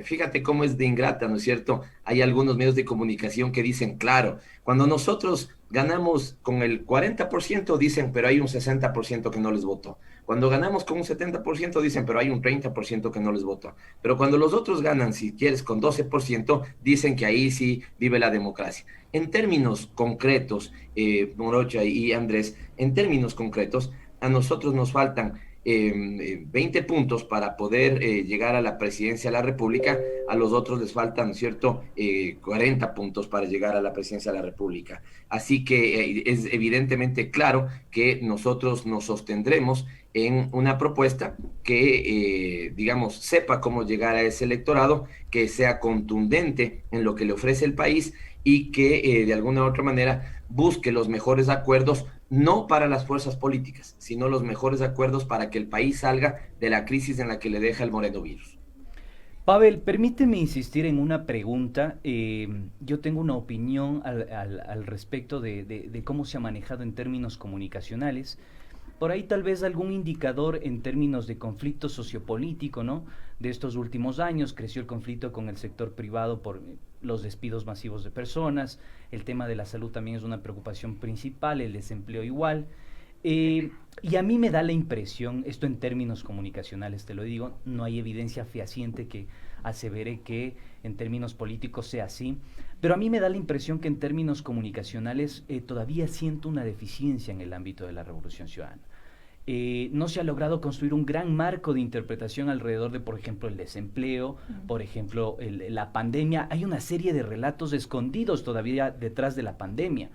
Speaker 6: Fíjate cómo es de ingrata, ¿no es cierto? Hay algunos medios de comunicación que dicen, claro, cuando nosotros ganamos con el 40%, dicen, pero hay un 60% que no les votó. Cuando ganamos con un 70%, dicen, pero hay un 30% que no les votó. Pero cuando los otros ganan, si quieres, con 12%, dicen que ahí sí vive la democracia. En términos concretos, Morocha y Andrés, en términos concretos, a nosotros nos faltan 20 puntos para poder llegar a la presidencia de la República. A los otros les faltan, ¿cierto?, 40 puntos para llegar a la presidencia de la República. Así que es evidentemente claro que nosotros nos sostendremos en una propuesta que, digamos, sepa cómo llegar a ese electorado, que sea contundente en lo que le ofrece el país y que de alguna u otra manera busque los mejores acuerdos, no para las fuerzas políticas, sino los mejores acuerdos para que el país salga de la crisis en la que le deja el morenovirus.
Speaker 1: Pavel, permíteme insistir en una pregunta. Yo tengo una opinión al respecto de cómo se ha manejado en términos comunicacionales. Por ahí tal vez algún indicador en términos de conflicto sociopolítico, ¿no?, de estos últimos años. Creció el conflicto con el sector privado por los despidos masivos de personas. El tema de la salud también es una preocupación principal, el desempleo igual. Y a mí me da la impresión, esto en términos comunicacionales te lo digo, no hay evidencia fehaciente que asevere que en términos políticos sea así, pero a mí me da la impresión que en términos comunicacionales todavía siento una deficiencia en el ámbito de la Revolución Ciudadana. No se ha logrado construir un gran marco de interpretación alrededor de, por ejemplo, el desempleo, por ejemplo, la pandemia. Hay una serie de relatos escondidos todavía detrás de la pandemia.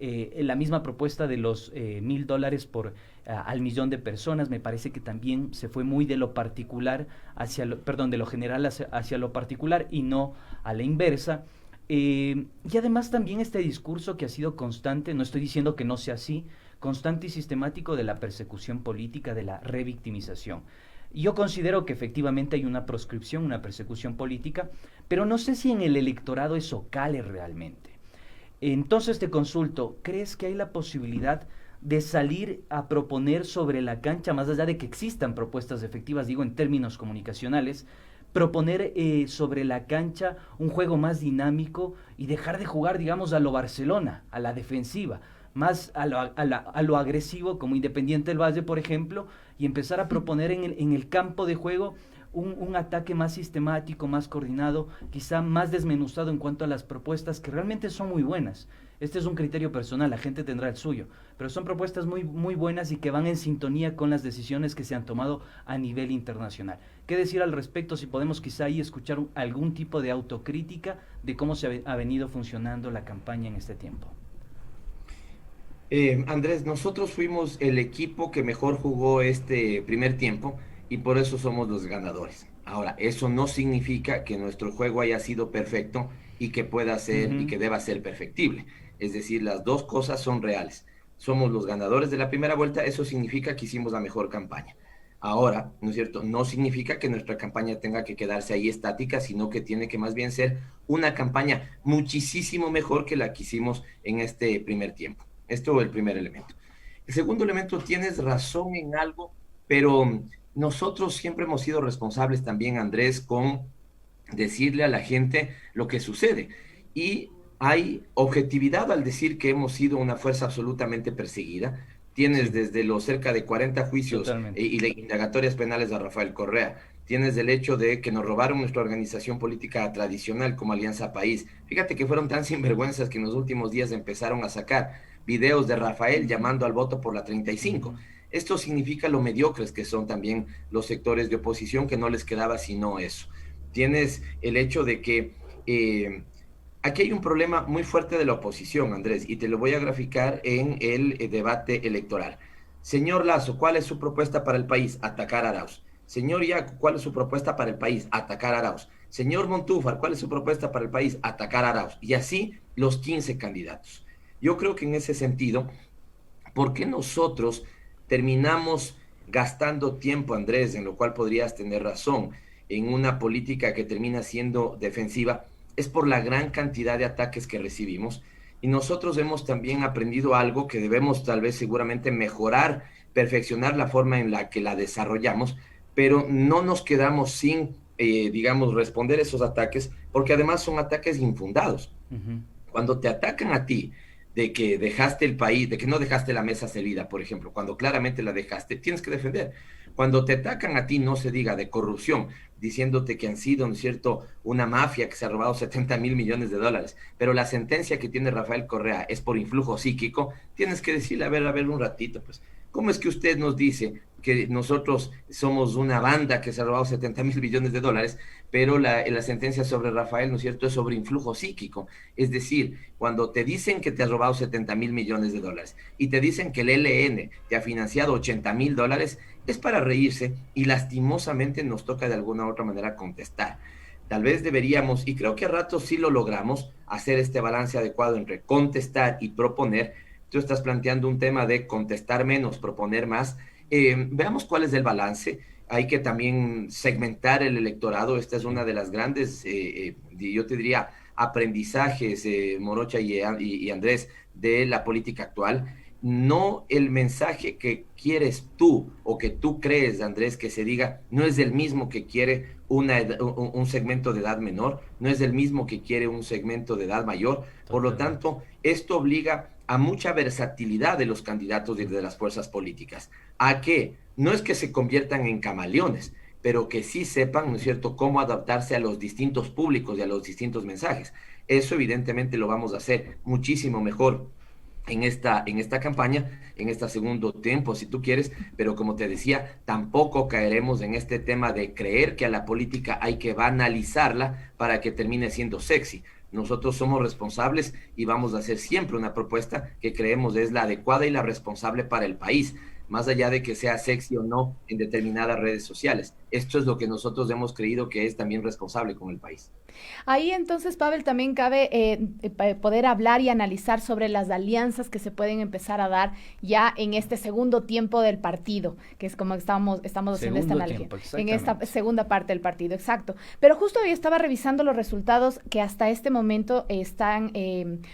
Speaker 1: La misma propuesta de los $1,000 al millón de personas, me parece que también se fue muy de lo particular de lo general hacia lo particular y no a la inversa. Y además también este discurso que ha sido constante, no estoy diciendo que no sea así, constante y sistemático de la persecución política, de la revictimización. Yo considero que efectivamente hay una proscripción, una persecución política, pero no sé si en el electorado eso cale realmente. Entonces te consulto, ¿crees que hay la posibilidad de salir a proponer sobre la cancha, más allá de que existan propuestas efectivas, digo en términos comunicacionales, proponer sobre la cancha un juego más dinámico y dejar de jugar, digamos, a lo Barcelona, a la defensiva, más a lo agresivo, como Independiente del Valle, por ejemplo, y empezar a proponer en el campo de juego un ataque más sistemático, más coordinado, quizá más desmenuzado en cuanto a las propuestas, que realmente son muy buenas? Este es un criterio personal, la gente tendrá el suyo, pero son propuestas muy, muy buenas y que van en sintonía con las decisiones que se han tomado a nivel internacional. ¿Qué decir al respecto? Si podemos quizá ahí escuchar algún tipo de autocrítica de cómo se ha venido funcionando la campaña en este tiempo.
Speaker 6: Andrés, nosotros fuimos el equipo que mejor jugó este primer tiempo y por eso somos los ganadores. Ahora, eso no significa que nuestro juego haya sido perfecto y que pueda ser y que deba ser perfectible. Es decir, las dos cosas son reales. Somos los ganadores de la primera vuelta, eso significa que hicimos la mejor campaña. Ahora, ¿no es cierto?, no significa que nuestra campaña tenga que quedarse ahí estática, sino que tiene que más bien ser una campaña muchísimo mejor que la que hicimos en este primer tiempo. Esto es el primer elemento. El segundo elemento, tienes razón en algo, pero nosotros siempre hemos sido responsables también, Andrés, con decirle a la gente lo que sucede. Y hay objetividad al decir que hemos sido una fuerza absolutamente perseguida. Tienes desde los cerca de 40 juicios y indagatorias penales a Rafael Correa. Tienes el hecho de que nos robaron nuestra organización política tradicional como Alianza País. Fíjate que fueron tan sinvergüenzas que en los últimos días empezaron a sacar videos de Rafael llamando al voto por la 35. Esto significa lo mediocres que son también los sectores de oposición, que no les quedaba sino eso. Tienes el hecho de que aquí hay un problema muy fuerte de la oposición, Andrés, y te lo voy a graficar en el debate electoral. Señor Lasso, ¿cuál es su propuesta para el país? Atacar a Arauz. Señor Yacu, ¿cuál es su propuesta para el país? Atacar a Arauz. Señor Montúfar, ¿cuál es su propuesta para el país? Atacar a Arauz. Y así los 15 candidatos. Yo creo que en ese sentido, ¿por qué nosotros terminamos gastando tiempo, Andrés, en lo cual podrías tener razón, en una política que termina siendo defensiva? Es por la gran cantidad de ataques que recibimos, y nosotros hemos también aprendido algo que debemos tal vez seguramente mejorar, perfeccionar la forma en la que la desarrollamos, pero no nos quedamos sin, digamos, responder esos ataques, porque además son ataques infundados. Cuando te atacan a ti de que dejaste el país, de que no dejaste la mesa servida, por ejemplo, cuando claramente la dejaste, tienes que defender. Cuando te atacan a ti, no se diga de corrupción, diciéndote que han sido, ¿no es cierto?, una mafia que se ha robado 70,000 millones de dólares, pero la sentencia que tiene Rafael Correa es por influjo psíquico, tienes que decirle, a ver un ratito, pues, ¿cómo es que usted nos dice que nosotros somos una banda que se ha robado 70,000 millones de dólares, pero la sentencia sobre Rafael, ¿no es cierto?, es sobre influjo psíquico? Es decir, cuando te dicen que te has robado 70,000 millones de dólares y te dicen que el ELN te ha financiado 80,000 dólares, es para reírse, y lastimosamente nos toca de alguna u otra manera contestar. Tal vez deberíamos, y creo que a ratos sí lo logramos, hacer este balance adecuado entre contestar y proponer. Tú estás planteando un tema de contestar menos, proponer más. Veamos cuál es el balance. Hay que también segmentar el electorado. Esta es una de las grandes, yo te diría, aprendizajes, Morocha y Andrés, de la política actual. No el mensaje que quieres tú o que tú crees, Andrés, que se diga, no es el mismo que quiere un segmento de edad menor, no es el mismo que quiere un segmento de edad mayor. Por lo tanto, esto obliga a mucha versatilidad de los candidatos y de las fuerzas políticas. ¿A qué? No es que se conviertan en camaleones, pero que sí sepan, ¿no es cierto?, cómo adaptarse a los distintos públicos y a los distintos mensajes. Eso evidentemente lo vamos a hacer muchísimo mejor en esta campaña, en este segundo tiempo, si tú quieres, pero como te decía, tampoco caeremos en este tema de creer que a la política hay que banalizarla para que termine siendo sexy. Nosotros somos responsables y vamos a hacer siempre una propuesta que creemos es la adecuada y la responsable para el país, más allá de que sea sexy o no en determinadas redes sociales. Esto es lo que nosotros hemos creído que es también responsable con el país.
Speaker 2: Ahí entonces, Pavel, también cabe poder hablar y analizar sobre las alianzas que se pueden empezar a dar ya en este segundo tiempo del partido, que es como estamos haciendo esta análisis, en esta segunda parte del partido, exacto. Pero justo hoy estaba revisando los resultados que hasta este momento están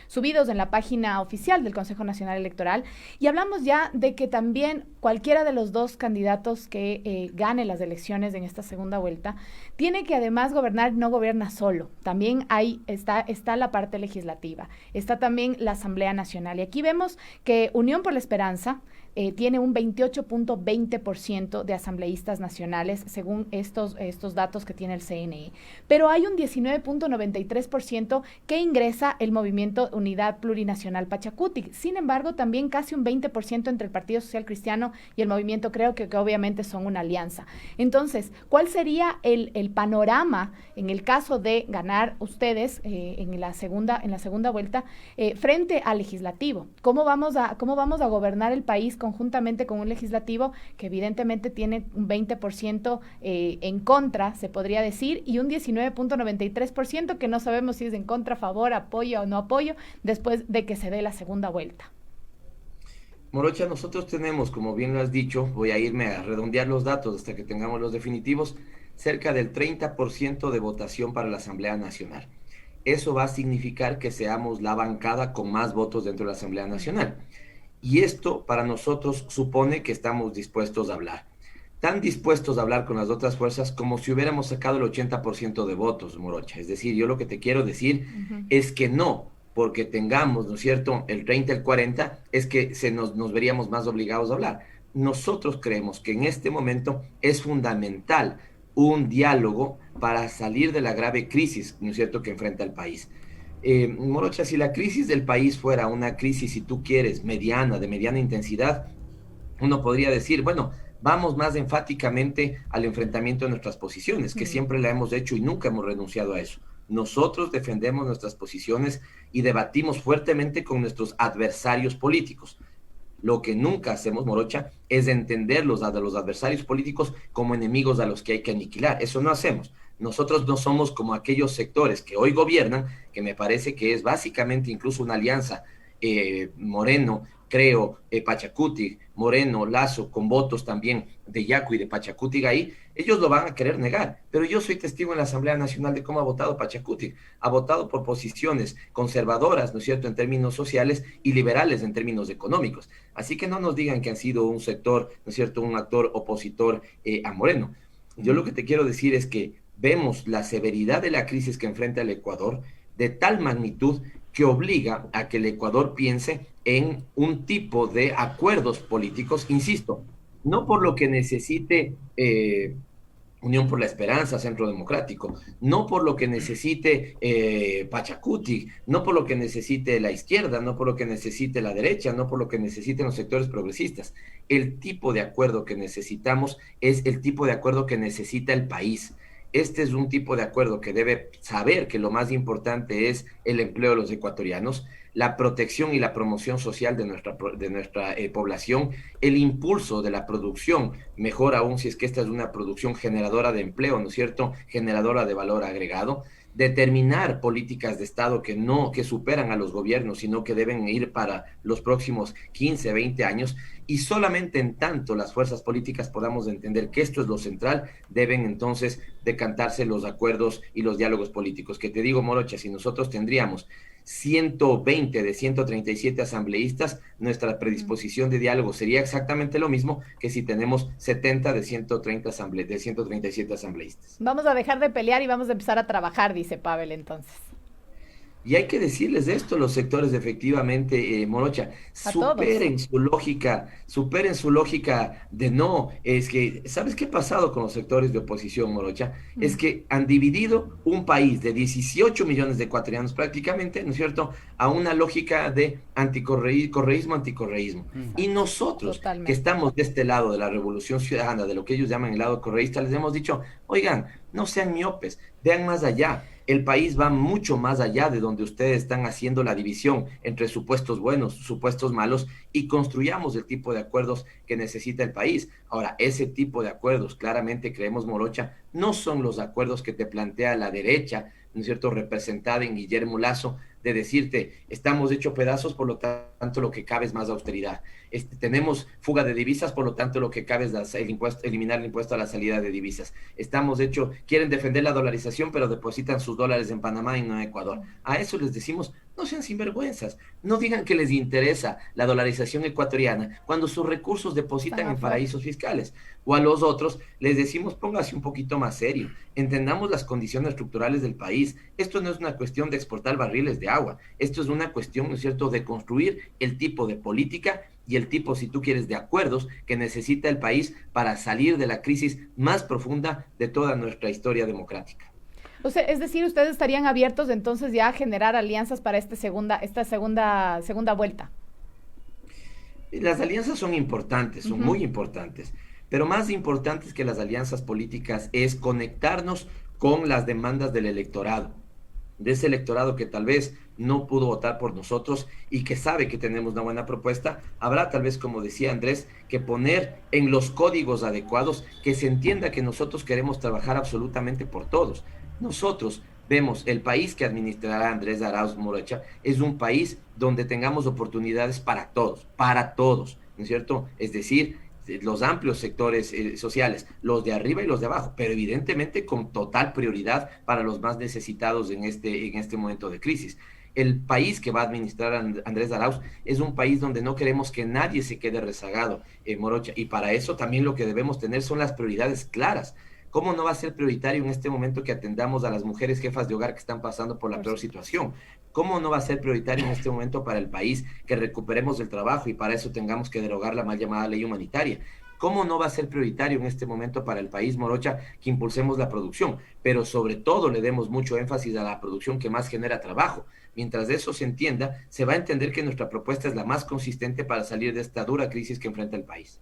Speaker 2: subidos en la página oficial del Consejo Nacional Electoral, y hablamos ya de que también cualquiera de los dos candidatos que gane las elecciones en esta segunda vuelta tiene que además gobernar, no gobierna solo. También está la parte legislativa, está también la Asamblea Nacional. Y aquí vemos que Unión por la Esperanza tiene un 28.20% de asambleístas nacionales, según estos datos que tiene el CNE. Pero hay un 19.93% que ingresa el Movimiento Unidad Plurinacional Pachacuti. Sin embargo, también casi un 20% entre el Partido Social Cristiano y el Movimiento Creo, que obviamente son una alianza. Entonces, ¿cuál sería el panorama en el caso de ganar ustedes en la segunda vuelta frente al legislativo? ¿Cómo vamos a gobernar el país conjuntamente con un legislativo que evidentemente tiene un 20% en contra, se podría decir, y un 19.93% que no sabemos si es en contra, favor, apoyo o no apoyo, después de que se dé la segunda vuelta?
Speaker 6: Morocha, nosotros tenemos, como bien lo has dicho, voy a irme a redondear los datos hasta que tengamos los definitivos, cerca del 30% de votación para la Asamblea Nacional. Eso va a significar que seamos la bancada con más votos dentro de la Asamblea Nacional. Y esto para nosotros supone que estamos dispuestos a hablar. Tan dispuestos a hablar con las otras fuerzas como si hubiéramos sacado el 80% de votos, Morocha. Es decir, yo lo que te quiero decir es que no, porque tengamos, ¿no es cierto?, el 30, el 40, es que nos veríamos más obligados a hablar. Nosotros creemos que en este momento es fundamental un diálogo para salir de la grave crisis, ¿no es cierto?, que enfrenta el país. Morocha, si la crisis del país fuera una crisis, si tú quieres, de mediana intensidad, uno podría decir, bueno, vamos más enfáticamente al enfrentamiento de nuestras posiciones, que siempre la hemos hecho y nunca hemos renunciado a eso. Nosotros defendemos nuestras posiciones y debatimos fuertemente con nuestros adversarios políticos. Lo que nunca hacemos, Morocha, es entenderlos a los adversarios políticos como enemigos a los que hay que aniquilar. Eso no hacemos. Nosotros no somos como aquellos sectores que hoy gobiernan, que me parece que es básicamente incluso una alianza Moreno, creo, Pachacuti, Moreno, Lazo, con votos también de Yacu y de Pachacuti ahí, ellos lo van a querer negar. Pero yo soy testigo en la Asamblea Nacional de cómo ha votado Pachacuti. Ha votado por posiciones conservadoras, ¿no es cierto?, en términos sociales y liberales en términos económicos. Así que no nos digan que han sido un sector, ¿no es cierto?, un actor opositor a Moreno. Yo lo que te quiero decir es que vemos la severidad de la crisis que enfrenta el Ecuador de tal magnitud que obliga a que el Ecuador piense en un tipo de acuerdos políticos, insisto, no por lo que necesite Unión por la Esperanza, Centro Democrático, no por lo que necesite Pachacuti, no por lo que necesite la izquierda, no por lo que necesite la derecha, no por lo que necesiten los sectores progresistas. El tipo de acuerdo que necesitamos es el tipo de acuerdo que necesita el país. Este es un tipo de acuerdo que debe saber que lo más importante es el empleo de los ecuatorianos, la protección y la promoción social de nuestra población, el impulso de la producción, mejor aún si es que esta es una producción generadora de empleo, ¿no es cierto?, generadora de valor agregado, determinar políticas de Estado que superan a los gobiernos, sino que deben ir para los próximos 15, 20 años, y solamente en tanto las fuerzas políticas podamos entender que esto es lo central, deben entonces decantarse los acuerdos y los diálogos políticos. Que te digo, Morocha, si nosotros tendríamos 120 de 137 asambleístas, nuestra predisposición de diálogo sería exactamente lo mismo que si tenemos 70 de 137 asambleístas.
Speaker 2: Vamos a dejar de pelear y vamos a empezar a trabajar, dice Pavel entonces.
Speaker 6: Y hay que decirles esto, los sectores efectivamente, Morocha, superen su lógica de no, es que, ¿sabes qué ha pasado con los sectores de oposición, Morocha? Es que han dividido un país de 18 millones de ecuatorianos prácticamente, ¿no es cierto?, a una lógica de anticorreísmo. Y nosotros, que estamos de este lado de la revolución ciudadana, de lo que ellos llaman el lado correísta, les hemos dicho, oigan, no sean miopes, vean más allá. El país va mucho más allá de donde ustedes están haciendo la división entre supuestos buenos, supuestos malos, y construyamos el tipo de acuerdos que necesita el país. Ahora, ese tipo de acuerdos, claramente creemos, Morocha, no son los acuerdos que te plantea la derecha, ¿no es cierto?, representada en Guillermo Lazo, de decirte, estamos hechos pedazos, por lo tanto lo que cabe es más austeridad. Tenemos fuga de divisas, por lo tanto lo que cabe es eliminar el impuesto a la salida de divisas. Quieren defender la dolarización, pero depositan sus dólares en Panamá y no en Ecuador. A eso les decimos, no sean sinvergüenzas, no digan que les interesa la dolarización ecuatoriana cuando sus recursos depositan en paraísos fiscales. O a los otros les decimos, póngase un poquito más serio, entendamos las condiciones estructurales del país. Esto no es una cuestión de exportar barriles de agua, esto es una cuestión, ¿no es cierto?, de construir el tipo de política y el tipo, si tú quieres, de acuerdos que necesita el país para salir de la crisis más profunda de toda nuestra historia democrática.
Speaker 2: O sea, es decir, ustedes estarían abiertos entonces ya a generar alianzas para esta segunda vuelta.
Speaker 6: Las alianzas son importantes, son muy importantes, pero más importantes que las alianzas políticas es conectarnos con las demandas del electorado, de ese electorado que tal vez no pudo votar por nosotros y que sabe que tenemos una buena propuesta. Habrá tal vez, como decía Andrés, que poner en los códigos adecuados, que se entienda que nosotros queremos trabajar absolutamente por todos. Nosotros vemos el país que administrará Andrés Arauz Morocha es un país donde tengamos oportunidades para todos, ¿no es cierto? Es decir, los amplios sectores sociales, los de arriba y los de abajo, pero evidentemente con total prioridad para los más necesitados en este momento de crisis. El país que va a administrar Andrés Arauz es un país donde no queremos que nadie se quede rezagado, Morocha, y para eso también lo que debemos tener son las prioridades claras. ¿Cómo no va a ser prioritario en este momento que atendamos a las mujeres jefas de hogar que están pasando por la peor situación? ¿Cómo no va a ser prioritario en este momento para el país que recuperemos el trabajo y para eso tengamos que derogar la mal llamada ley humanitaria? ¿Cómo no va a ser prioritario en este momento para el país, Morocha, que impulsemos la producción? Pero sobre todo le demos mucho énfasis a la producción que más genera trabajo. Mientras eso se entienda, se va a entender que nuestra propuesta es la más consistente para salir de esta dura crisis que enfrenta el país.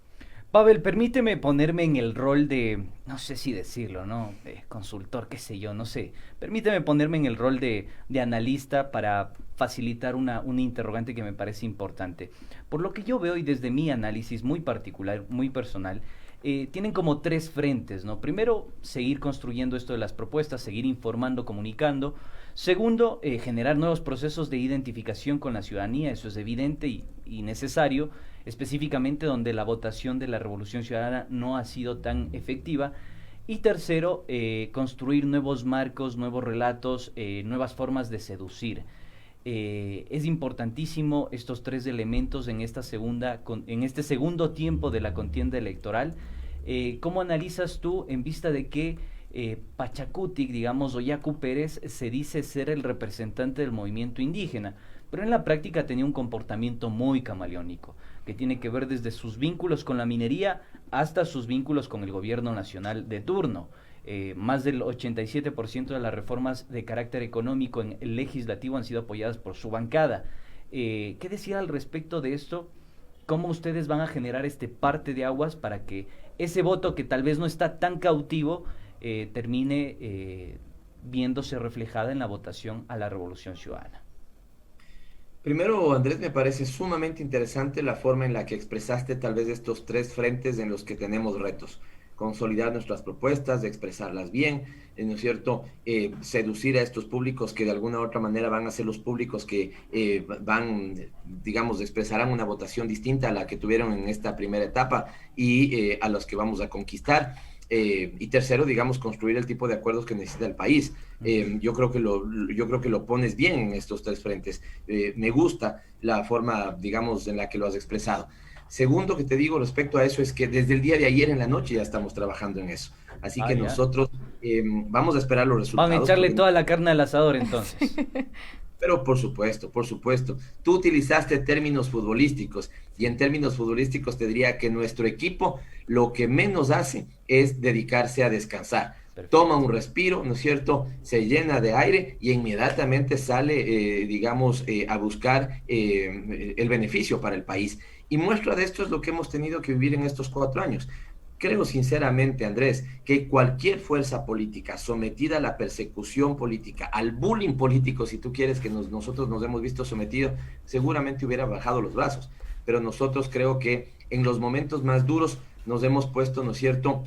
Speaker 1: Pavel, permíteme ponerme en el rol de, no sé si decirlo, ¿no? De consultor, qué sé yo, no sé. Permíteme ponerme en el rol de analista para facilitar una interrogante que me parece importante. Por lo que yo veo y desde mi análisis muy particular, muy personal, tienen como tres frentes, ¿no? Primero, seguir construyendo esto de las propuestas, seguir informando, comunicando. Segundo, generar nuevos procesos de identificación con la ciudadanía, eso es evidente y necesario, específicamente donde la votación de la Revolución Ciudadana no ha sido tan efectiva. Y tercero, construir nuevos marcos, nuevos relatos, nuevas formas de seducir. Es importantísimo estos tres elementos en este segundo tiempo de la contienda electoral. ¿Cómo analizas tú en vista de que Pachacutic, digamos, Oyacu Pérez se dice ser el representante del movimiento indígena, pero en la práctica tenía un comportamiento muy camaleónico, que tiene que ver desde sus vínculos con la minería hasta sus vínculos con el gobierno nacional de turno? Más del 87% de las reformas de carácter económico en el legislativo han sido apoyadas por su bancada. ¿Qué decir al respecto de esto? ¿Cómo ustedes van a generar este parte de aguas para que ese voto que tal vez no está tan cautivo termine viéndose reflejada en la votación a la Revolución Ciudadana?
Speaker 6: Primero, Andrés, me parece sumamente interesante la forma en la que expresaste tal vez estos tres frentes en los que tenemos retos. Consolidar nuestras propuestas, expresarlas bien, ¿no es cierto? Seducir a estos públicos que de alguna u otra manera van a ser los públicos que expresarán una votación distinta a la que tuvieron en esta primera etapa y a los que vamos a conquistar. Y tercero, construir el tipo de acuerdos que necesita el país. Yo creo que lo pones bien en estos tres frentes. Me gusta la forma, en la que lo has expresado. Segundo que te digo respecto a eso es que desde el día de ayer en la noche ya estamos trabajando en eso. Así que
Speaker 1: ya.
Speaker 6: Nosotros vamos a esperar los resultados.
Speaker 1: Van a echarle toda la carne al asador entonces.
Speaker 6: Pero por supuesto. Tú utilizaste términos futbolísticos y en términos futbolísticos te diría que nuestro equipo lo que menos hace es dedicarse a descansar. Perfecto. Toma un respiro, ¿no es cierto? Se llena de aire y inmediatamente sale, a buscar el beneficio para el país. Y muestra de esto es lo que hemos tenido que vivir en estos 4 años. Creo sinceramente, Andrés, que cualquier fuerza política sometida a la persecución política, al bullying político, si tú quieres, que nosotros nos hemos visto sometidos, seguramente hubiera bajado los brazos. Pero nosotros creo que en los momentos más duros nos hemos puesto, ¿no es cierto?,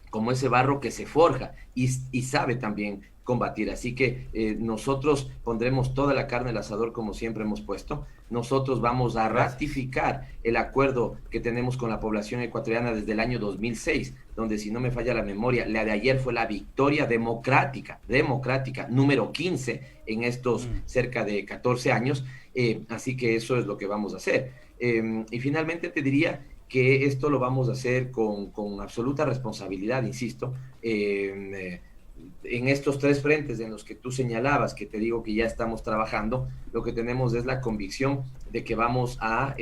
Speaker 6: como ese barro que se forja y sabe también combatir. Así que nosotros pondremos toda la carne al asador como siempre hemos puesto. Nosotros vamos a ratificar el acuerdo que tenemos con la población ecuatoriana desde el año 2006, donde, si no me falla la memoria, la de ayer fue la victoria democrática, número 15 en estos cerca de 14 años. Así que eso es lo que vamos a hacer. Y finalmente te diría que esto lo vamos a hacer con absoluta responsabilidad, insisto, en estos tres frentes en los que tú señalabas, que te digo que ya estamos trabajando. Lo que tenemos es la convicción de que vamos a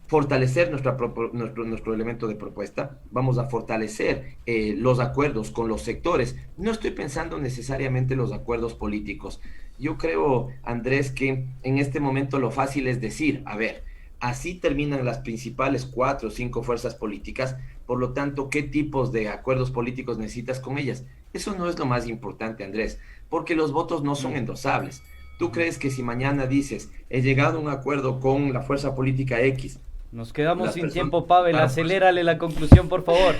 Speaker 6: fortalecer nuestro elemento de propuesta, vamos a fortalecer los acuerdos con los sectores. No estoy pensando necesariamente en los acuerdos políticos. Yo creo, Andrés, que en este momento lo fácil es decir, a ver, así terminan las principales 4 o 5 fuerzas políticas, por lo tanto, ¿qué tipos de acuerdos políticos necesitas con ellas? Eso no es lo más importante, Andrés, porque los votos no son endosables. ¿Tú crees que si mañana dices, he llegado a un acuerdo con la fuerza política X?
Speaker 1: Nos quedamos sin tiempo, Pavel, acelérale la conclusión, por favor.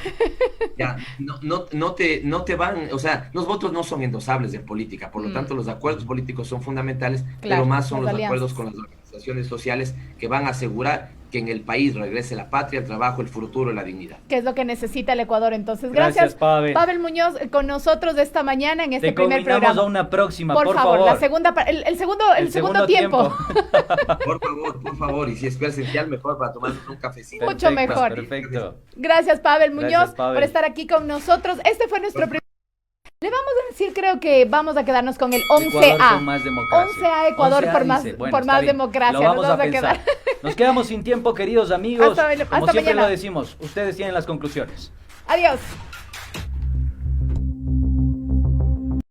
Speaker 6: Ya, no te van, o sea, los votos no son endosables en política, por lo tanto los acuerdos políticos son fundamentales, claro, pero más son los acuerdos con las organizaciones sociales que van a asegurar que en el país regrese la patria, el trabajo, el futuro y la dignidad.
Speaker 2: Que es lo que necesita el Ecuador. Entonces, gracias
Speaker 1: Pavel.
Speaker 2: Pavel Muñoz con nosotros de esta mañana en este primer programa.
Speaker 1: Te convidamos a una próxima, por favor.
Speaker 2: La segunda, el segundo tiempo.
Speaker 6: Por favor, y si es presencial, mejor para tomarnos un cafecito.
Speaker 2: Mucho mejor.
Speaker 1: Perfecto.
Speaker 2: Gracias, Pavel Muñoz,
Speaker 1: Gracias, Pavel,
Speaker 2: por estar aquí con nosotros. Este fue nuestro primer... Le vamos a decir, creo que vamos a quedarnos con el 11A. 11A Ecuador por más democracia.
Speaker 1: Lo vamos a pensar. Nos quedamos sin tiempo, queridos amigos. Como siempre
Speaker 2: mañana.
Speaker 1: lo decimos, ustedes tienen las conclusiones.
Speaker 2: Adiós.